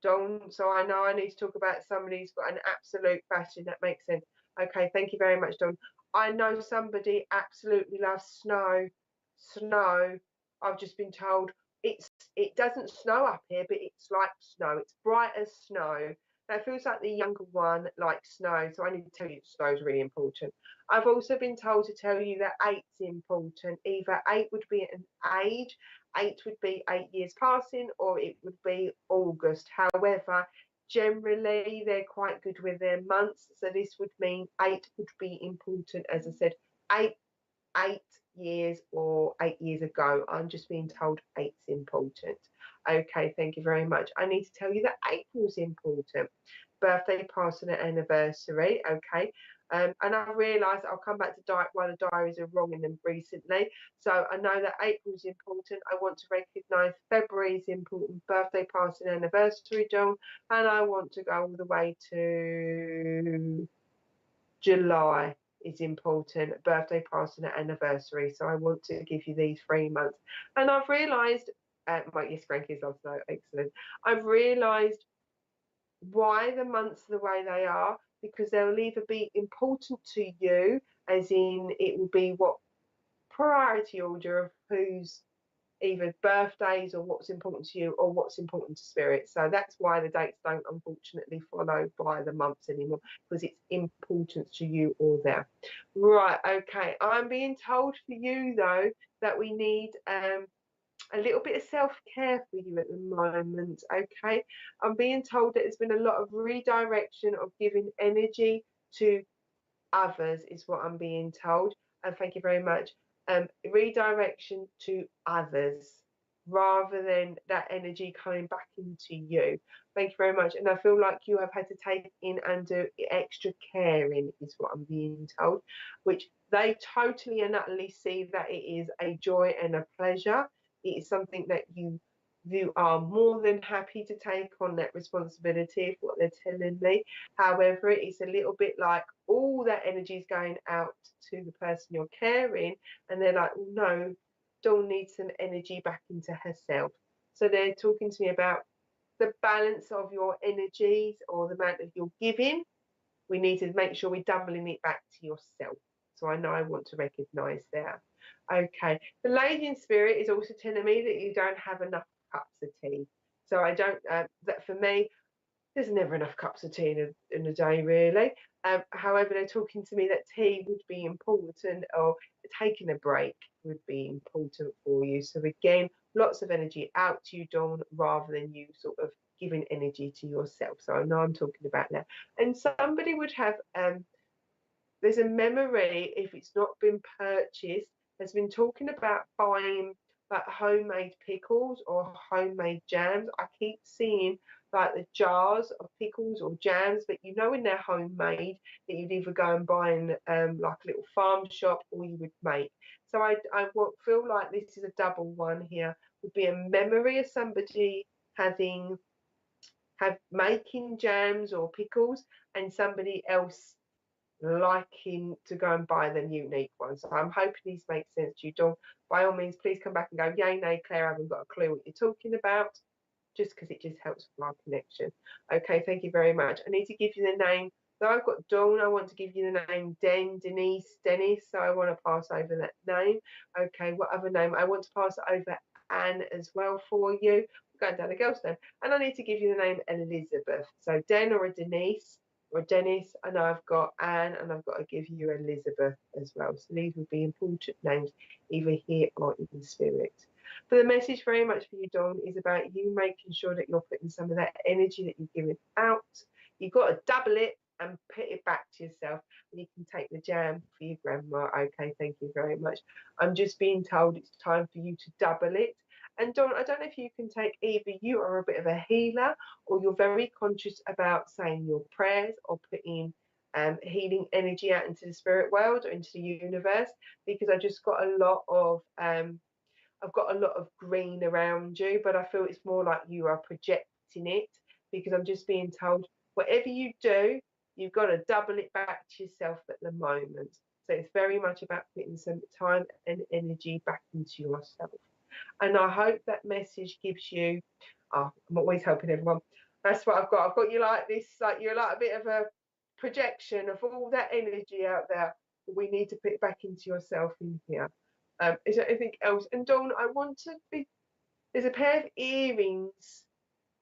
Dawn. So I know I need to talk about somebody who's got an absolute fashion. That makes sense. Okay, thank you very much, Dawn. I know somebody absolutely loves snow. Snow. I've just been told it doesn't snow up here, but it's like snow. It's bright as snow. Now, it feels like the younger one likes snow, so I need to tell you snow is really important. I've also been told to tell you that 8's important. Either 8 would be an age, 8 would be 8 years passing, or it would be August. However, generally they're quite good with their months, so this would mean 8 would be important. As I said, 8 years or 8 years ago. I'm just being told 8's important. Okay, thank you very much. I need to tell you that April's important. birthday, passing, and anniversary. Okay. And I realised I'll come back to why the diaries are wrong in them recently. So I know that April's important. I want to recognise February's important, birthday, passing, anniversary, John. And I want to go all the way to July is important, birthday, passing, anniversary. So I want to give you these 3 months. And I've realised, yes, grandkids love snow, excellent. I've realised why the months are the way they are, because they'll either be important to you, as in it will be what priority order of who's either birthdays or what's important to you or what's important to spirit. So that's why the dates don't unfortunately follow by the months anymore, because it's important to you or them. Right, okay. I'm being told for you though that we need a little bit of self-care for you at the moment. Okay, I'm being told that there's been a lot of redirection of giving energy to others is what I'm being told, and thank you very much. Redirection to others rather than that energy coming back into you. Thank you very much. And I feel like you have had to take in and do extra caring is what I'm being told, which they totally and utterly see that it is a joy and a pleasure. It is something that you are more than happy to take on that responsibility of what they're telling me. However, it's a little bit like all that energy is going out to the person you're caring, and they're like, well, no, Dawn needs some energy back into herself. So they're talking to me about the balance of your energies or the amount that you're giving. We need to make sure we're doubling it back to yourself. So I know I want to recognise that. Okay, the lady in spirit is also telling me that you don't have enough cups of tea. So I don't, that for me, there's never enough cups of tea in a day, really. However, they're talking to me that tea would be important, or taking a break would be important for you. So again, lots of energy out to you, Dawn, rather than you sort of giving energy to yourself. So I know I'm talking about that. And somebody would have, there's a memory, if it's not been purchased, has been talking about buying like homemade pickles or homemade jams. I keep seeing like the jars of pickles or jams, but you know when they're homemade that you'd either go and buy in like a little farm shop or you would make. So I feel like this is a double one here. Would be a memory of somebody making jams or pickles, and somebody else liking to go and buy them unique ones. So I'm hoping these make sense to you, Dawn. By all means, please come back and go, yay, nay, Claire, I haven't got a clue what you're talking about, just because it just helps with our connection. Okay, thank you very much. I need to give you the name. So I've got Dawn, I want to give you the name Denise, so I want to pass over that name. Okay, what other name? I want to pass over Anne as well for you. We're going down the girls' name. And I need to give you the name Elizabeth. So Den or a Denise, or Dennis, and I've got Anne, and I've got to give you Elizabeth as well. So these would be important names, either here or in spirit. But the message very much for you, Dawn, is about you making sure that you're putting some of that energy that you're giving out. You've got to double it and put it back to yourself, and you can take the jam for your grandma. Okay, thank you very much. I'm just being told it's time for you to double it. And Dawn, I don't know if you can take, either you are a bit of a healer, or you're very conscious about saying your prayers or putting healing energy out into the spirit world or into the universe, because I just got a lot of I've got a lot of green around you, but I feel it's more like you are projecting it, because I'm just being told whatever you do, you've got to double it back to yourself at the moment. So it's very much about putting some time and energy back into yourself. And I hope that message gives you, oh, I'm always helping everyone. That's what I've got. I've got you like this, like you're like a bit of a projection of all that energy out there. We need to put it back into yourself in here. Is there anything else? And Dawn, I want to be, there's a pair of earrings.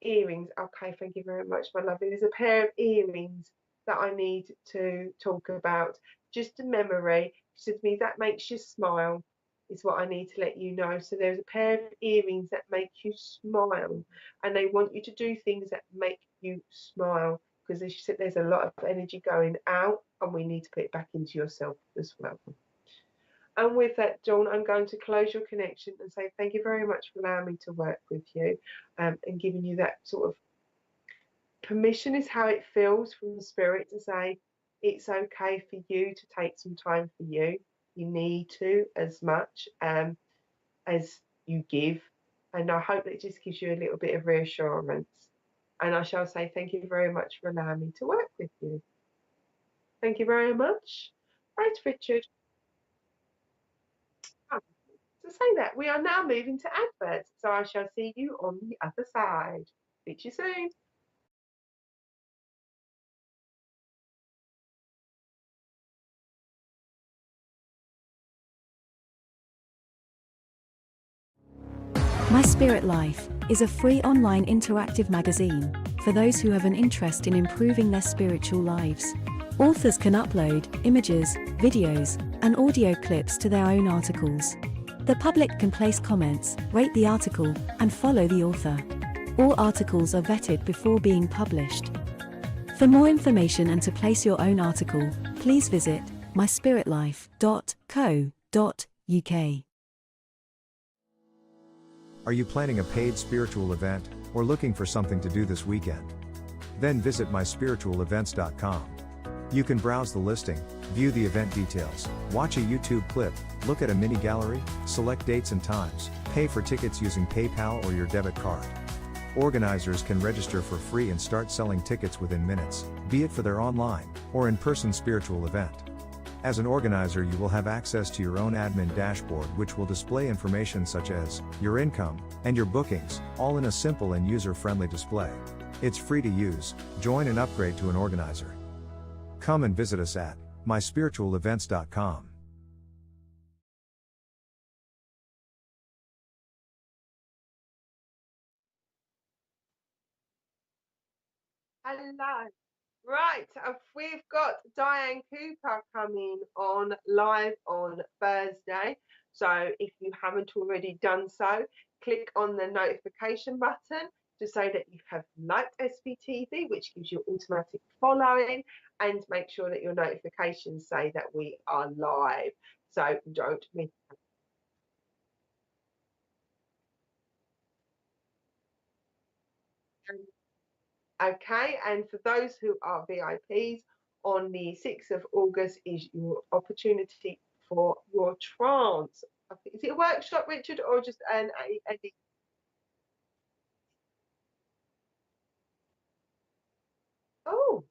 Okay, thank you very much, my lovely. There's a pair of earrings that I need to talk about. Just a memory. She said to me, that makes you smile, is what I need to let you know. So there's a pair of earrings that make you smile, and they want you to do things that make you smile, because as she said, there's a lot of energy going out, and we need to put it back into yourself as well. And with that, Dawn, I'm going to close your connection and say thank you very much for allowing me to work with you, and giving you that sort of permission is how it feels from the spirit to say it's okay for you to take some time for you. You need to as much as you give. And I hope that just gives you a little bit of reassurance. And I shall say thank you very much for allowing me to work with you. Thank you very much. Right, Richard. Oh, to say that, we are now moving to adverts. So I shall see you on the other side. Speak to you soon. My Spirit Life is a free online interactive magazine for those who have an interest in improving their spiritual lives. Authors can upload images, videos, and audio clips to their own articles. The public can place comments, rate the article, and follow the author. All articles are vetted before being published. For more information and to place your own article, please visit myspiritlife.co.uk. Are you planning a paid spiritual event, or looking for something to do this weekend? Then visit myspiritualevents.com. You can browse the listing, view the event details, watch a YouTube clip, look at a mini gallery, select dates and times, pay for tickets using PayPal or your debit card. Organizers can register for free and start selling tickets within minutes, be it for their online or in-person spiritual event. As an organizer, you will have access to your own admin dashboard, which will display information such as your income and your bookings, all in a simple and user-friendly display. It's free to use. Join and upgrade to an organizer. Come and visit us at myspiritualevents.com. Hello. Right, we've got Diane Cooper coming on live on Thursday. So if you haven't already done so, click on the notification button to say that you have liked SPTV, which gives you automatic following, and make sure that your notifications say that we are live. So don't miss. Okay, and for those who are VIPs, on the 6th of August is your opportunity for your trance. Is it a workshop, Richard, or just an oh,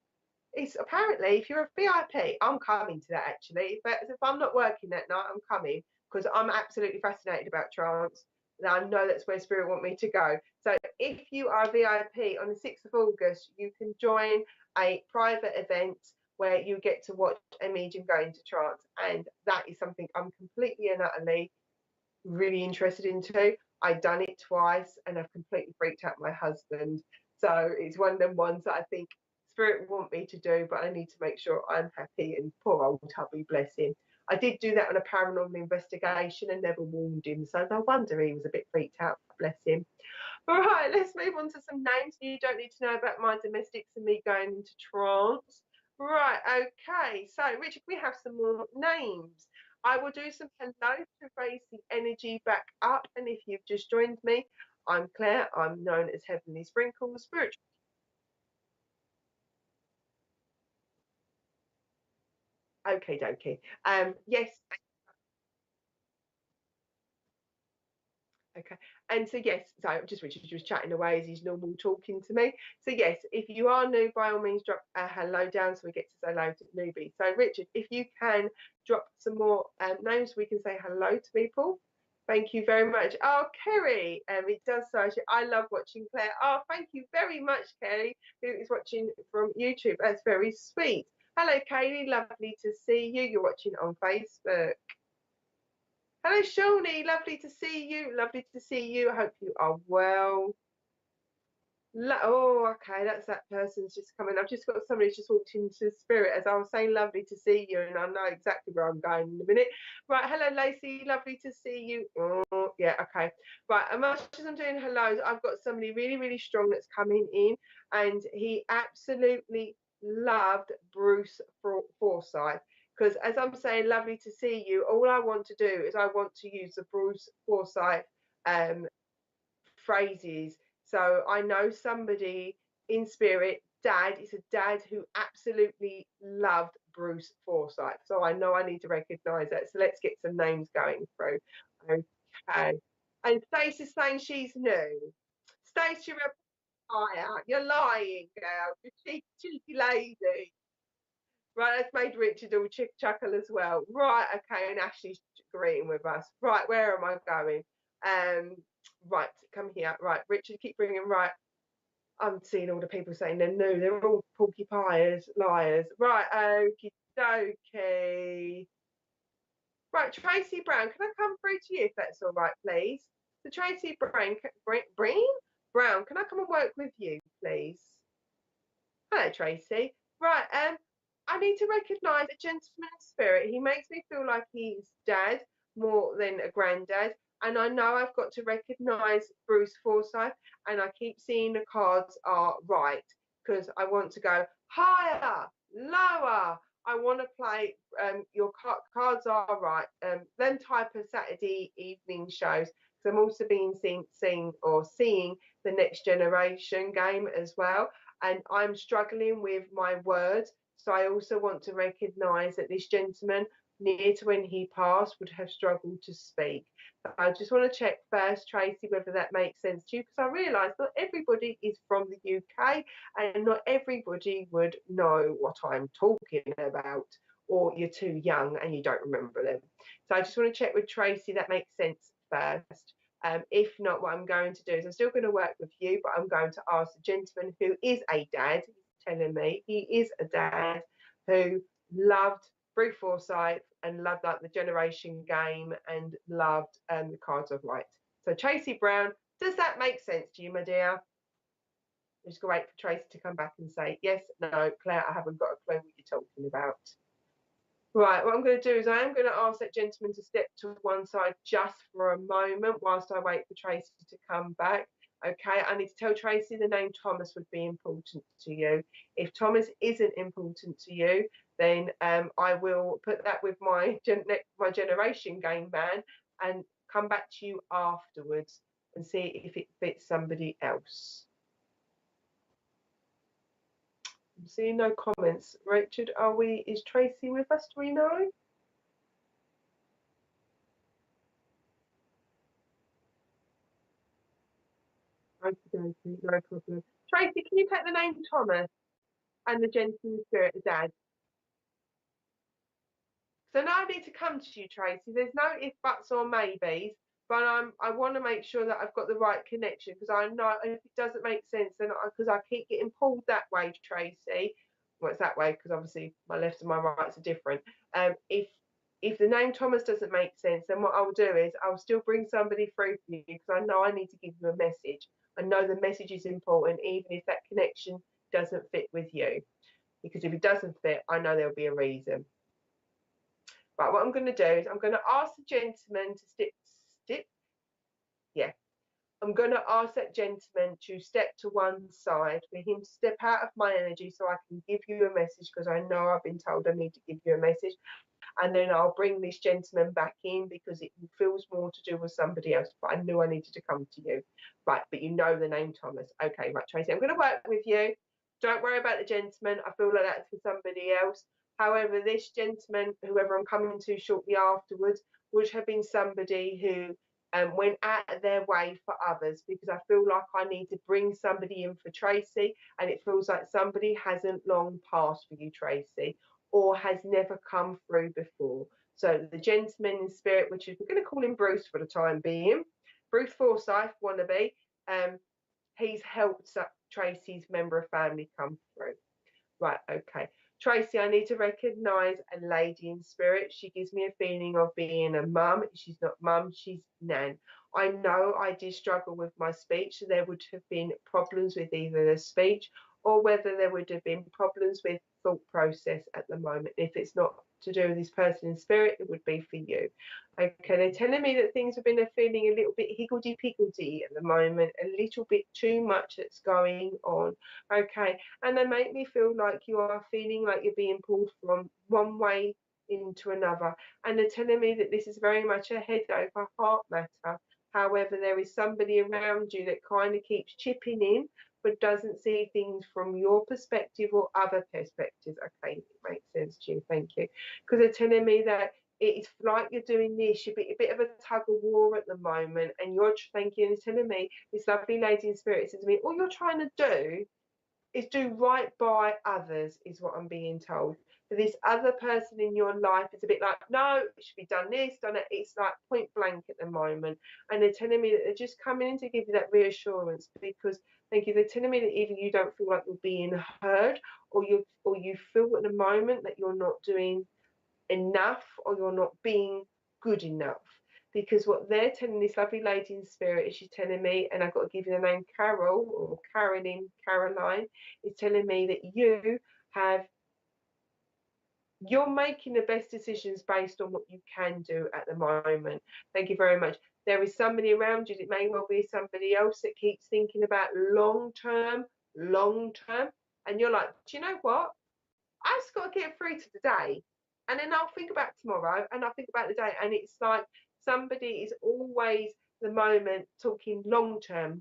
it's apparently if you're a VIP, I'm coming to that actually. But if I'm not working that night, I'm coming because I'm absolutely fascinated about trance. And I know that's where spirit want me to go. So if you are a VIP on the 6th of August, you can join a private event where you get to watch a medium go into trance. And that is something I'm completely and utterly really interested into. I've done it twice and I've completely freaked out my husband. So it's one of them ones that I think spirit want me to do, but I need to make sure I'm happy. And poor old hubby, bless him. I did do that on a paranormal investigation and never warned him. So no wonder he was a bit freaked out, bless him. All right, let's move on to some names. You don't need to know about my domestics and me going into trance. Right, okay. So, Richard, we have some more names. I will do some hello to raise the energy back up. And if you've just joined me, I'm Claire. I'm known as Heavenly Sprinkles Spiritual. Okay, dokie. Yes, okay. And so, yes, so just Richard was chatting away as he's normal talking to me. So, yes, if you are new, by all means, drop a hello down so we get to say hello to newbies. So, Richard, if you can drop some more names, we can say hello to people. Thank you very much. Oh, Kerry, it does so. Actually, I love watching Claire. Oh, thank you very much, Kerry, who is watching from YouTube. That's very sweet. Hello, Kaylee. Lovely to see you. You're watching on Facebook. Hello, Shawnee. Lovely to see you. Lovely to see you. I hope you are well. Oh, okay. That's that person's just coming. I've just got somebody who's just walked into spirit as I was saying, lovely to see you. And I know exactly where I'm going in a minute. Right. Hello, Lacey. Lovely to see you. Oh, yeah. Okay. Right. As much as I'm doing hellos, I've got somebody really, really strong that's coming in. And he absolutely loved Bruce Forsyth. Because as I'm saying, lovely to see you. All I want to do is I want to use the Bruce Forsyth um, phrases. So I know somebody in spirit, dad is a dad who absolutely loved Bruce Forsyth. So I know I need to recognise that. So let's get some names going through. Okay. And Stacey's saying she's new. Stacey, you're a liar. You're lying, girl. You cheeky lady. Right, that's made Richard all chuckle as well. Right, okay, and Ashley's agreeing with us. Right, where am I going? Right, come here. Right, Richard, keep bringing. Right, I'm seeing all the people saying they're new. They're all porcupines, liars. Right, okie dokie. Right, Tracy Brown, can I come through to you if that's all right, please? So Tracy Brown, Brown, can I come and work with you, please? Hello, Tracy. Right, I need to recognise a gentleman in spirit. He makes me feel like he's dad more than a granddad. And I know I've got to recognise Bruce Forsyth, and I keep seeing the cards are right because I want to go higher, lower. I want to play your cards are right. Them type of Saturday evening shows. Because I'm also being seeing the Next Generation game as well, and I'm struggling with my words. So I also want to recognise that this gentleman, near to when he passed, would have struggled to speak. I just want to check first, Tracy, whether that makes sense to you, because I realise not everybody is from the UK and not everybody would know what I'm talking about, or you're too young and you don't remember them. So I just want to check with Tracy that makes sense first. If not, what I'm going to do is I'm still going to work with you, but I'm going to ask the gentleman who is a dad, telling me he is a dad who loved Bruce Forsyth and loved like the Generation Game and loved the Cards of Light. So Tracy Brown, does that make sense to you, my dear? Just go wait for Tracy to come back and say yes, no, Claire, I haven't got a clue what you're talking about. Right, what I'm going to do is I am going to ask that gentleman to step to one side just for a moment whilst I wait for Tracy to come back. Okay, I need to tell Tracy the name Thomas would be important to you. If Thomas isn't important to you, then I will put that with my Generation Game man and come back to you afterwards and see if it fits somebody else. I'm seeing no comments. Richard, is Tracy with us? Do we know? Okay, no problem. Tracy, can you take the name Thomas and the gentleman spirit, the dad? So now I need to come to you, Tracy. There's no if, buts, or maybes, but I want to make sure that I've got the right connection, because I know if it doesn't make sense, then because I keep getting pulled that way, Tracy. Well, it's that way because obviously my left and my rights are different. If the name Thomas doesn't make sense, then what I'll do is I'll still bring somebody through for you, because I know I need to give you a message. I know the message is important, even if that connection doesn't fit with you. Because if it doesn't fit, I know there'll be a reason. Right, what I'm going to do is I'm going to ask the gentleman to I'm going to ask that gentleman to step to one side, for him to step out of my energy so I can give you a message, because I know I've been told I need to give you a message. And then I'll bring this gentleman back in, because it feels more to do with somebody else, but I knew I needed to come to you. Right, but you know the name Thomas. Okay, right, Tracy, I'm going to work with you. Don't worry about the gentleman. I feel like that's for somebody else. However, this gentleman, whoever I'm coming to shortly afterwards, would have been somebody who went out of their way for others, because I feel like I need to bring somebody in for Tracy, and it feels like somebody hasn't long passed for you, Tracy, or has never come through before. So the gentleman in spirit, which is, we're going to call him Bruce for the time being, Bruce Forsyth wannabe, he's helped Tracy's member of family come through. Right, okay. Tracy, I need to recognise a lady in spirit. She gives me a feeling of being a mum. She's not mum, she's nan. I know I did struggle with my speech, so there would have been problems with either the speech, or whether there would have been problems with thought process at the moment. If it's not to do with this person in spirit, it would be for you. Okay, they're telling me that things have been feeling a little bit higgledy-piggledy at the moment, a little bit too much that's going on. Okay, and they make me feel like you are feeling like you're being pulled from one way into another. And they're telling me that this is very much a head over heart matter. However, there is somebody around you that kind of keeps chipping in, but doesn't see things from your perspective or other perspectives. Okay, it makes sense to you. Thank you. Because they're telling me that it's like you're doing this, you're a bit of a tug of war at the moment, and you're thinking, it's telling me, this lovely lady in spirit says to me, all you're trying to do is do right by others, is what I'm being told. For this other person in your life, it's a bit like, no, it should be done this, done that. It's like point blank at the moment. And they're telling me that they're just coming in to give you that reassurance, because thank you, they're telling me that either you don't feel like you're being heard, or you feel at the moment that you're not doing enough, or you're not being good enough. Because what they're telling this lovely lady in spirit is, she's telling me, and I've got to give you the name Carol or Caroline, is telling me that you're making the best decisions based on what you can do at the moment. Thank you very much. There is somebody around you, it may well be somebody else, that keeps thinking about long term, and you're like, do you know what? I just got to get through to today, and then I'll think about tomorrow, and I'll think about the day. And it's like somebody is always the moment talking long term,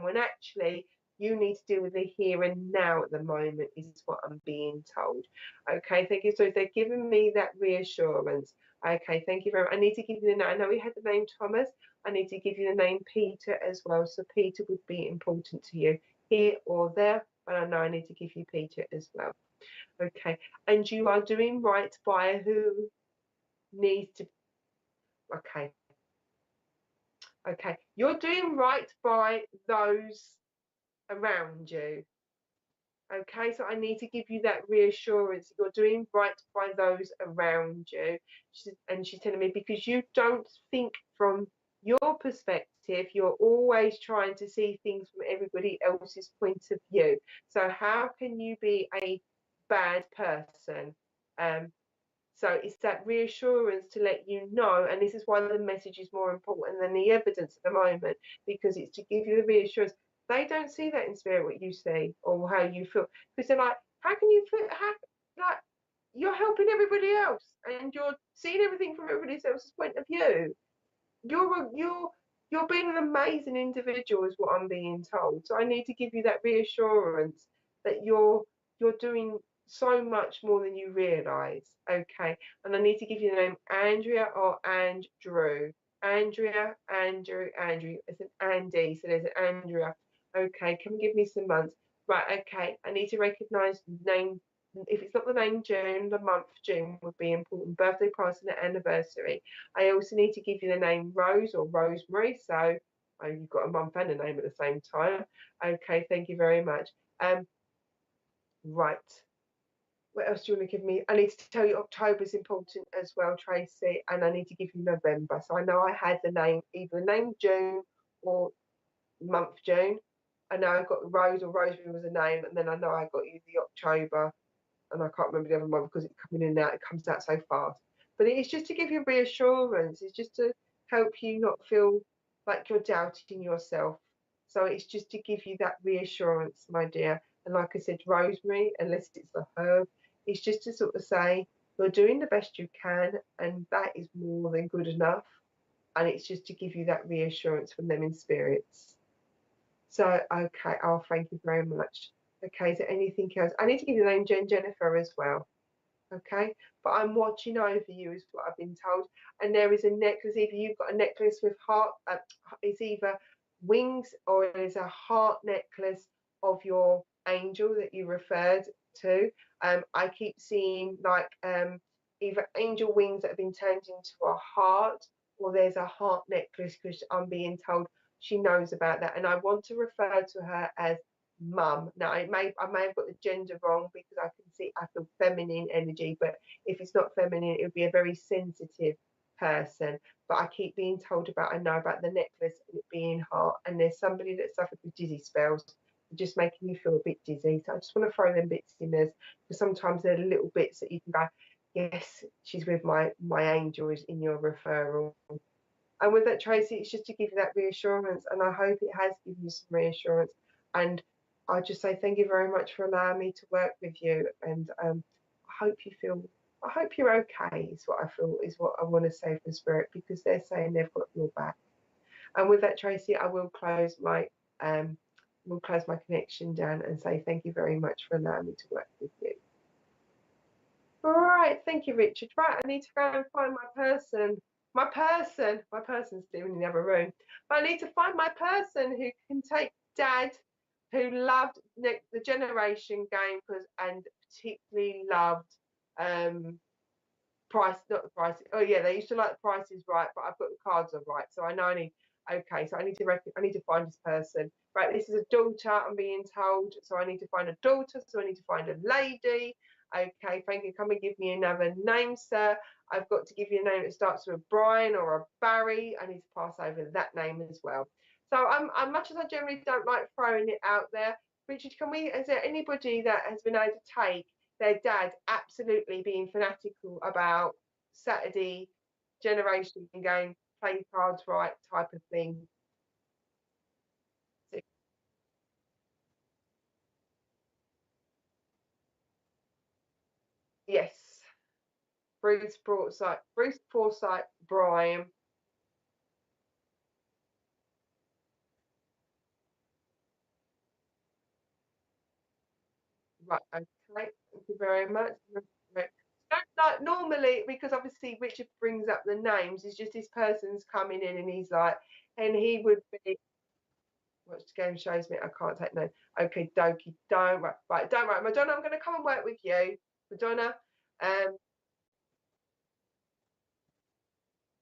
when actually you need to deal with the here and now at the moment, is what I'm being told. Okay, thank you. So they're giving me that reassurance. Okay, thank you very much. I need to give you the name. I know we had the name Thomas. I need to give you the name Peter as well. So Peter would be important to you, here or there, but I know I need to give you Peter as well. Okay, and you are doing right by who needs to. Okay, you're doing right by those around you. Okay, so I need to give you that reassurance. You're doing right by those around you. And she's telling me, because you don't think from your perspective, you're always trying to see things from everybody else's point of view. So how can you be a bad person? So it's that reassurance to let you know, and this is why the message is more important than the evidence at the moment, because it's to give you the reassurance. They don't see that in spirit, what you see or how you feel, because they're like, how can you feel, like you're helping everybody else and you're seeing everything from everybody else's point of view. You're being an amazing individual, is what I'm being told. So I need to give you that reassurance that you're doing so much more than you realise. Okay, and I need to give you the name Andrea or Andrew. Andrea, Andrew. It's an Andy, so there's an Andrea. Okay, can you give me some months? Right, okay, I need to recognise the name. If it's not the name June, the month June would be important. Birthday, passing, and anniversary. I also need to give you the name Rose or Rosemary. So you've got a month and a name at the same time. Okay, thank you very much. Right. What else do you want to give me? I need to tell you October is important as well, Tracy, and I need to give you November. So I know I had the name, either the name June or month June. I know I got Rose or Rosemary was a name, and then I know I got you the October, and I can't remember the other one because it's coming in and out. It comes out so fast. But it's just to give you reassurance. It's just to help you not feel like you're doubting yourself. So it's just to give you that reassurance, my dear. And like I said, rosemary, unless it's a herb, it's just to sort of say you're doing the best you can, and that is more than good enough. And it's just to give you that reassurance from them in spirits. So, okay, oh, thank you very much. Okay, is there anything else? I need to give you the name Jennifer as well. Okay, but I'm watching over you is what I've been told. And there is a necklace, either you've got a necklace with heart, it's either wings, or it is a heart necklace of your angel that you referred to. I keep seeing like either angel wings that have been turned into a heart, or there's a heart necklace, because I'm being told she knows about that. And I want to refer to her as mum. Now I may have got the gender wrong, because I can see I feel feminine energy, but if it's not feminine, it would be a very sensitive person. But I keep being told about, I know about the necklace and it being heart, and there's somebody that suffered with dizzy spells, just making you feel a bit dizzy. So I just want to throw them bits in there, because sometimes there are little bits that you can go, yes, she's with my angel is in your referral. And with that, Tracy, it's just to give you that reassurance, and I hope it has given you some reassurance. And I just say thank you very much for allowing me to work with you, and I hope you're okay, is what I feel, is what I want to say from spirit, because they're saying they've got your back. And with that, Tracy, I will close my We'll close my connection down and say thank you very much for allowing me to work with you. All right, thank you, Richard. Right, I need to go and find my person. My person's still in the other room. But I need to find my person who can take Dad, who loved the Generation game and particularly loved not the price. Oh yeah, they used to like the prices right, but I've got the cards on right, so I know I need. Okay, so I need to find this person. Right, this is a daughter, I'm being told, so I need to find a daughter. So I need to find a lady. Okay, thank you. Come and give me another name, sir. I've got to give you a name that starts with a Brian or a Barry. I need to pass over that name as well. So I'm much as I generally don't like throwing it out there, Richard, is there anybody that has been able to take their dad absolutely being fanatical about Saturday Generation game, play cards right type of thing? Yes. Bruce Forsyth, Brian. Right, okay, thank you very much. Like normally, because obviously Richard brings up the names, it's just this person's coming in and he's like, and he would be, watch the game shows me, I can't take no. Okay, dokie, don't worry. Right, don't worry. Madonna, I'm going to come and work with you. Madonna,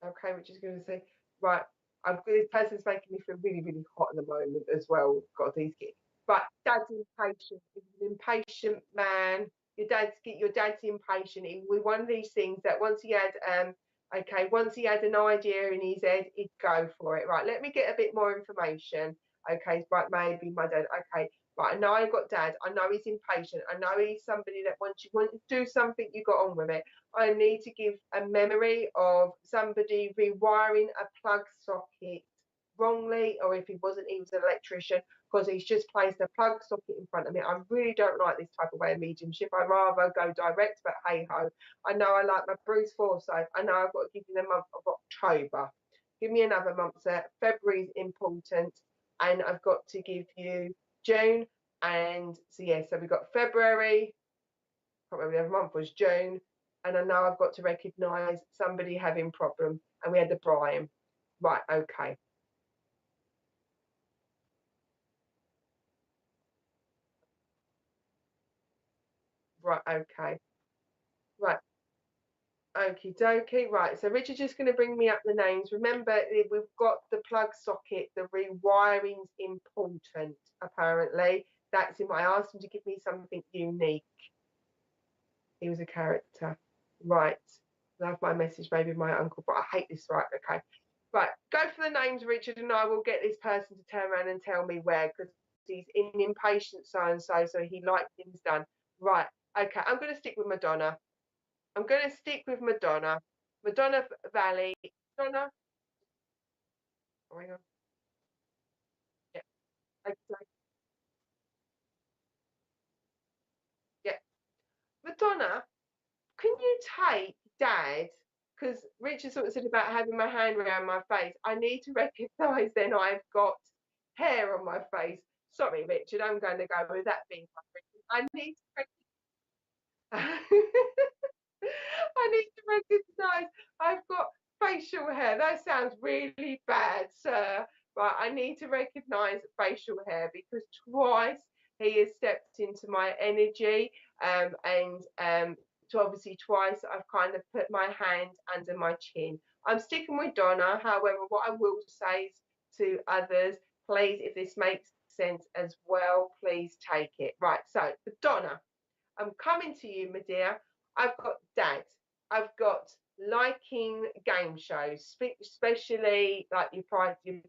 okay, which is going to say, right, this person's making me feel really, really hot at the moment as well. Got these kids. But dad's impatient. He's an impatient man. Your dad's impatient. He was one of these things that once he had once he had an idea in his head, he'd go for it. Right, let me get a bit more information. Okay, right, maybe my dad. Okay, right, I know I've got dad. I know he's impatient. I know he's somebody that once you want to do something, you got on with it. I need to give a memory of somebody rewiring a plug socket wrongly, or if he wasn't, he was an electrician, because he's just placed a plug socket in front of me. I really don't like this type of way of mediumship. I'd rather go direct, but hey ho. I know I like my Bruce Forsyth. I know I've got to give you the month of October. Give me another month, sir. February's important, and I've got to give you June. And so yeah, so we've got February. I can't remember the other month was June, and I know I've got to recognise somebody having problem, and we had the Brian. Right, okay. Right, okay. Right. Okie dokie. Right. So Richard's just going to bring me up the names. Remember, we've got the plug socket. The rewiring's important, apparently. That's him. I asked him to give me something unique. He was a character. Right. Love my message, maybe my uncle, but I hate this. Right. Okay. Right. Go for the names, Richard, and I will get this person to turn around and tell me where, because he's in impatient so and so, so he likes things done. Right. Okay. I'm going to stick with Madonna. I'm going to stick with Madonna. Madonna Valley. Madonna. Oh, hang on. Yeah. Okay. Yeah. Madonna, can you take Dad? Because Richard sort of said about having my hand around my face. I need to recognise then I've got hair on my face. Sorry, Richard, I'm going to go with that being my I need to I need to recognise I've got facial hair. That sounds really bad, sir. Right, I need to recognise facial hair because twice he has stepped into my energy, and so obviously twice I've kind of put my hand under my chin. I'm sticking with Donna. However, what I will say is to others, please, if this makes sense as well, please take it. Right, so for Donna, I'm coming to you, my dear. I've got Dad. I've got liking game shows, especially like your prices.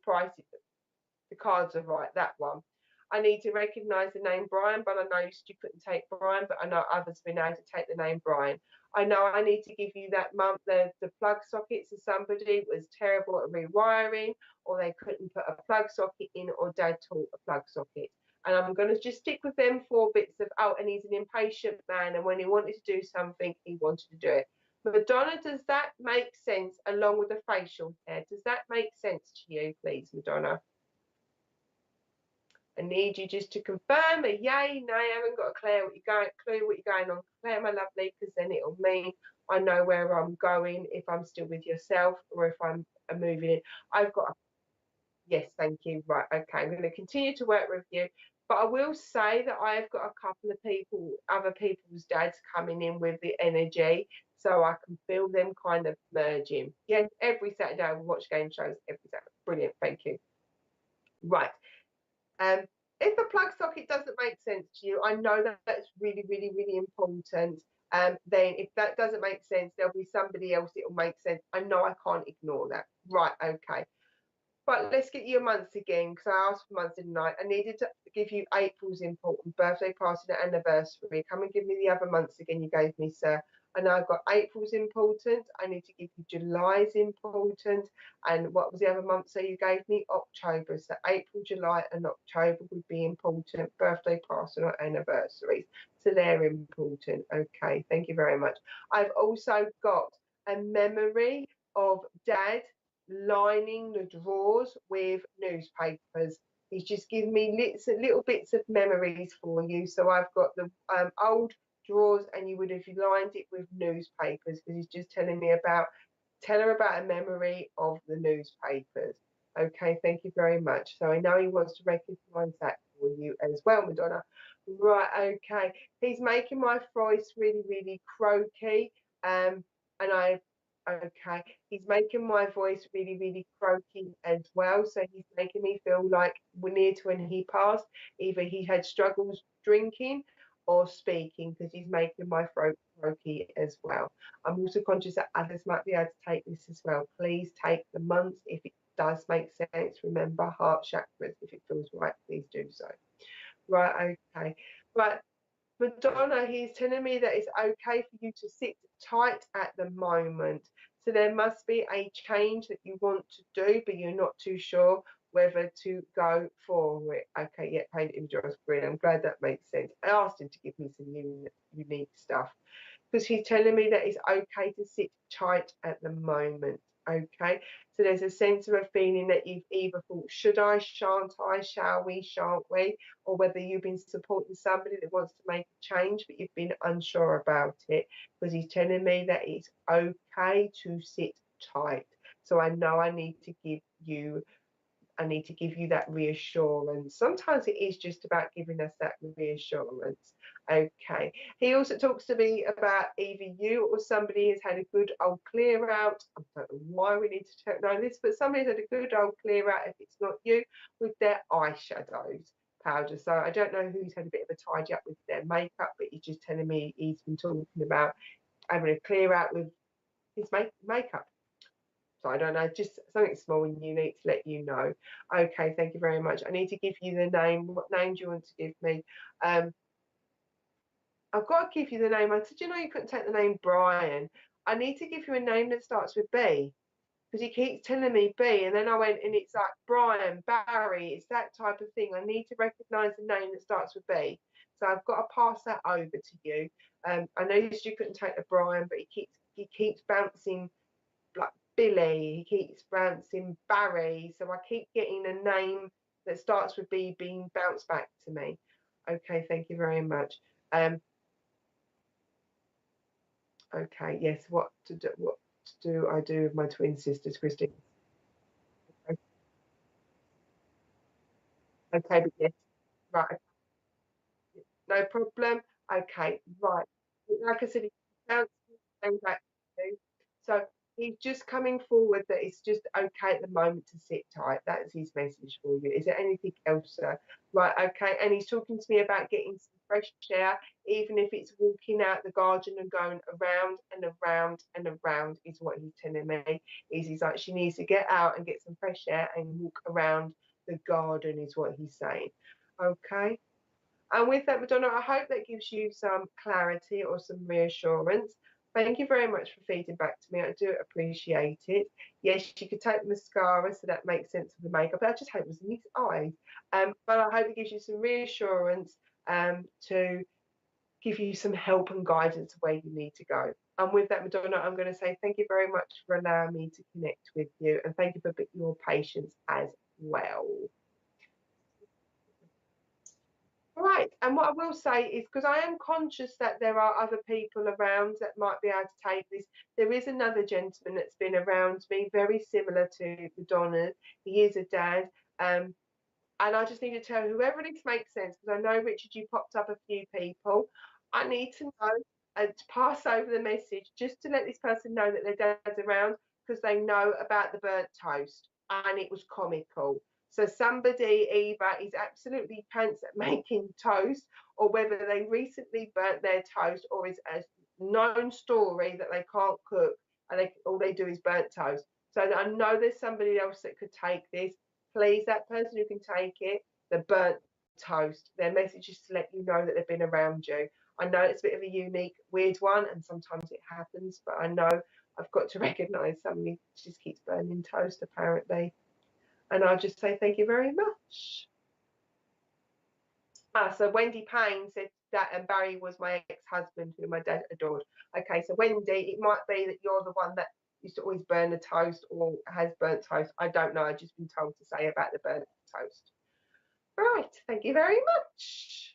The cards are right. That one. I need to recognise the name Brian, but I know you couldn't take Brian, but I know others have been able to take the name Brian. I know I need to give you that month the plug sockets of somebody was terrible at rewiring, or they couldn't put a plug socket in, or Dad taught a plug socket. And I'm going to just stick with them 4 bits of, oh, and he's an impatient man, and when he wanted to do something, he wanted to do it. Madonna, does that make sense along with the facial hair? Does that make sense to you, please, Madonna? I need you just to confirm a yay, no, I haven't got a clue what you're going on. Claire, my lovely, because then it'll mean I know where I'm going, if I'm still with yourself or if I'm moving in. I've got, yes, thank you. Right, okay, I'm going to continue to work with you. But I will say that I've got a couple of people, other people's dads coming in with the energy, so I can feel them kind of merging. Yeah, every Saturday I watch game shows every Saturday. Brilliant, thank you. Right. Um, if the plug socket doesn't make sense to you, I know that that's really, really, really important. Then if that doesn't make sense, there'll be somebody else it will make sense. I know I can't ignore that. Right, okay. But let's get your months again, because I asked for months, didn't I? I needed to give you April's important birthday party and anniversary. Come and give me the other months again you gave me, sir. I know I've got April's important. I need to give you July's important. And what was the other month so you gave me? October. So April, July and October would be important. Birthday party or anniversaries. So they're important. Okay, thank you very much. I've also got a memory of Dad lining the drawers with newspapers. He's just given me little bits of memories for you. So I've got the old drawers, and you would have lined it with newspapers, because he's just telling me about, tell her about a memory of the newspapers. Okay, thank you very much. So I know he wants to recognise that for you as well, Madonna. Right, okay. He's making my voice really, really croaky. And okay, he's making my voice really, really croaky as well. So he's making me feel like we're near to when he passed, either he had struggles drinking or speaking, because he's making my throat croaky as well. I'm also conscious that others might be able to take this as well. Please take the months if it does make sense. Remember, heart chakras, if it feels right, please do so. Right, okay. Right, Madonna, he's telling me that it's okay for you to sit tight at the moment. So there must be a change that you want to do, but you're not too sure whether to go for it. Okay, yeah, paint image on screen. I'm glad that makes sense. I asked him to give me some unique stuff, because he's telling me that it's okay to sit tight at the moment. Okay, so there's a sense of a feeling that you've either thought, should I, shan't I, shall we, shan't we, or whether you've been supporting somebody that wants to make a change but you've been unsure about it, because he's telling me that it's okay to sit tight. So I know I need to give you that reassurance. Sometimes it is just about giving us that reassurance. Okay. He also talks to me about either you or somebody has had a good old clear out. I don't know why we need to know this, but somebody's had a good old clear out, if it's not you, with their eyeshadows powder. So I don't know who's had a bit of a tidy up with their makeup, but he's just telling me he's been talking about having a clear out with his makeup. So I don't know, just something small and unique to let you know. Okay, thank you very much. I need to give you the name. What name do you want to give me? I've got to give you the name. I said, you know, you couldn't take the name Brian. I need to give you a name that starts with B, because he keeps telling me B, and then I went and it's like Brian, Barry, it's that type of thing. I need to recognise the name that starts with B. So I've got to pass that over to you. I noticed you couldn't take the Brian, but he keeps bouncing like Billy, he keeps bouncing Barry, so I keep getting a name that starts with B being bounced back to me. Okay, thank you very much. Okay, yes, what do I do with my twin sisters, Christine? Okay, but yes, right, no problem. Okay, right. Like I said, he bounced back to me. So he's just coming forward that it's just okay at the moment to sit tight. That's his message for you. Is there anything else, sir? Right, okay. And he's talking to me about getting some fresh air, even if it's walking out the garden and going around and around and around, is what he's telling me. He's like, she needs to get out and get some fresh air and walk around the garden, is what he's saying. Okay. And with that, Madonna, I hope that gives you some clarity or some reassurance. Thank you very much for feeding back to me. I do appreciate it. Yes, you could take the mascara, so that makes sense of the makeup. But I just hope it was in his eyes. But I hope it gives you some reassurance to give you some help and guidance where you need to go. And with that, Madonna, I'm going to say thank you very much for allowing me to connect with you. And thank you for your patience as well. Right, and what I will say is, because I am conscious that there are other people around that might be able to take this, there is another gentleman that's been around me, very similar to the Donna. He is a dad, and I just need to tell whoever this makes sense, because I know, Richard, you popped up a few people. I need to know and to pass over the message just to let this person know that their dad's around, because they know about the burnt toast and it was comical. So somebody either is absolutely pants at making toast, or whether they recently burnt their toast, or is a known story that they can't cook and all they do is burnt toast. So I know there's somebody else that could take this. Please, that person who can take it, the burnt toast. Their message is to let you know that they've been around you. I know it's a bit of a unique, weird one, and sometimes it happens, but I know I've got to recognise somebody just keeps burning toast, apparently. And I'll just say thank you very much. So Wendy Payne said that, and Barry was my ex-husband who my dad adored. Okay, so Wendy, it might be that you're the one that used to always burn the toast or has burnt toast. I don't know. I've just been told to say about the burnt toast. Right, thank you very much.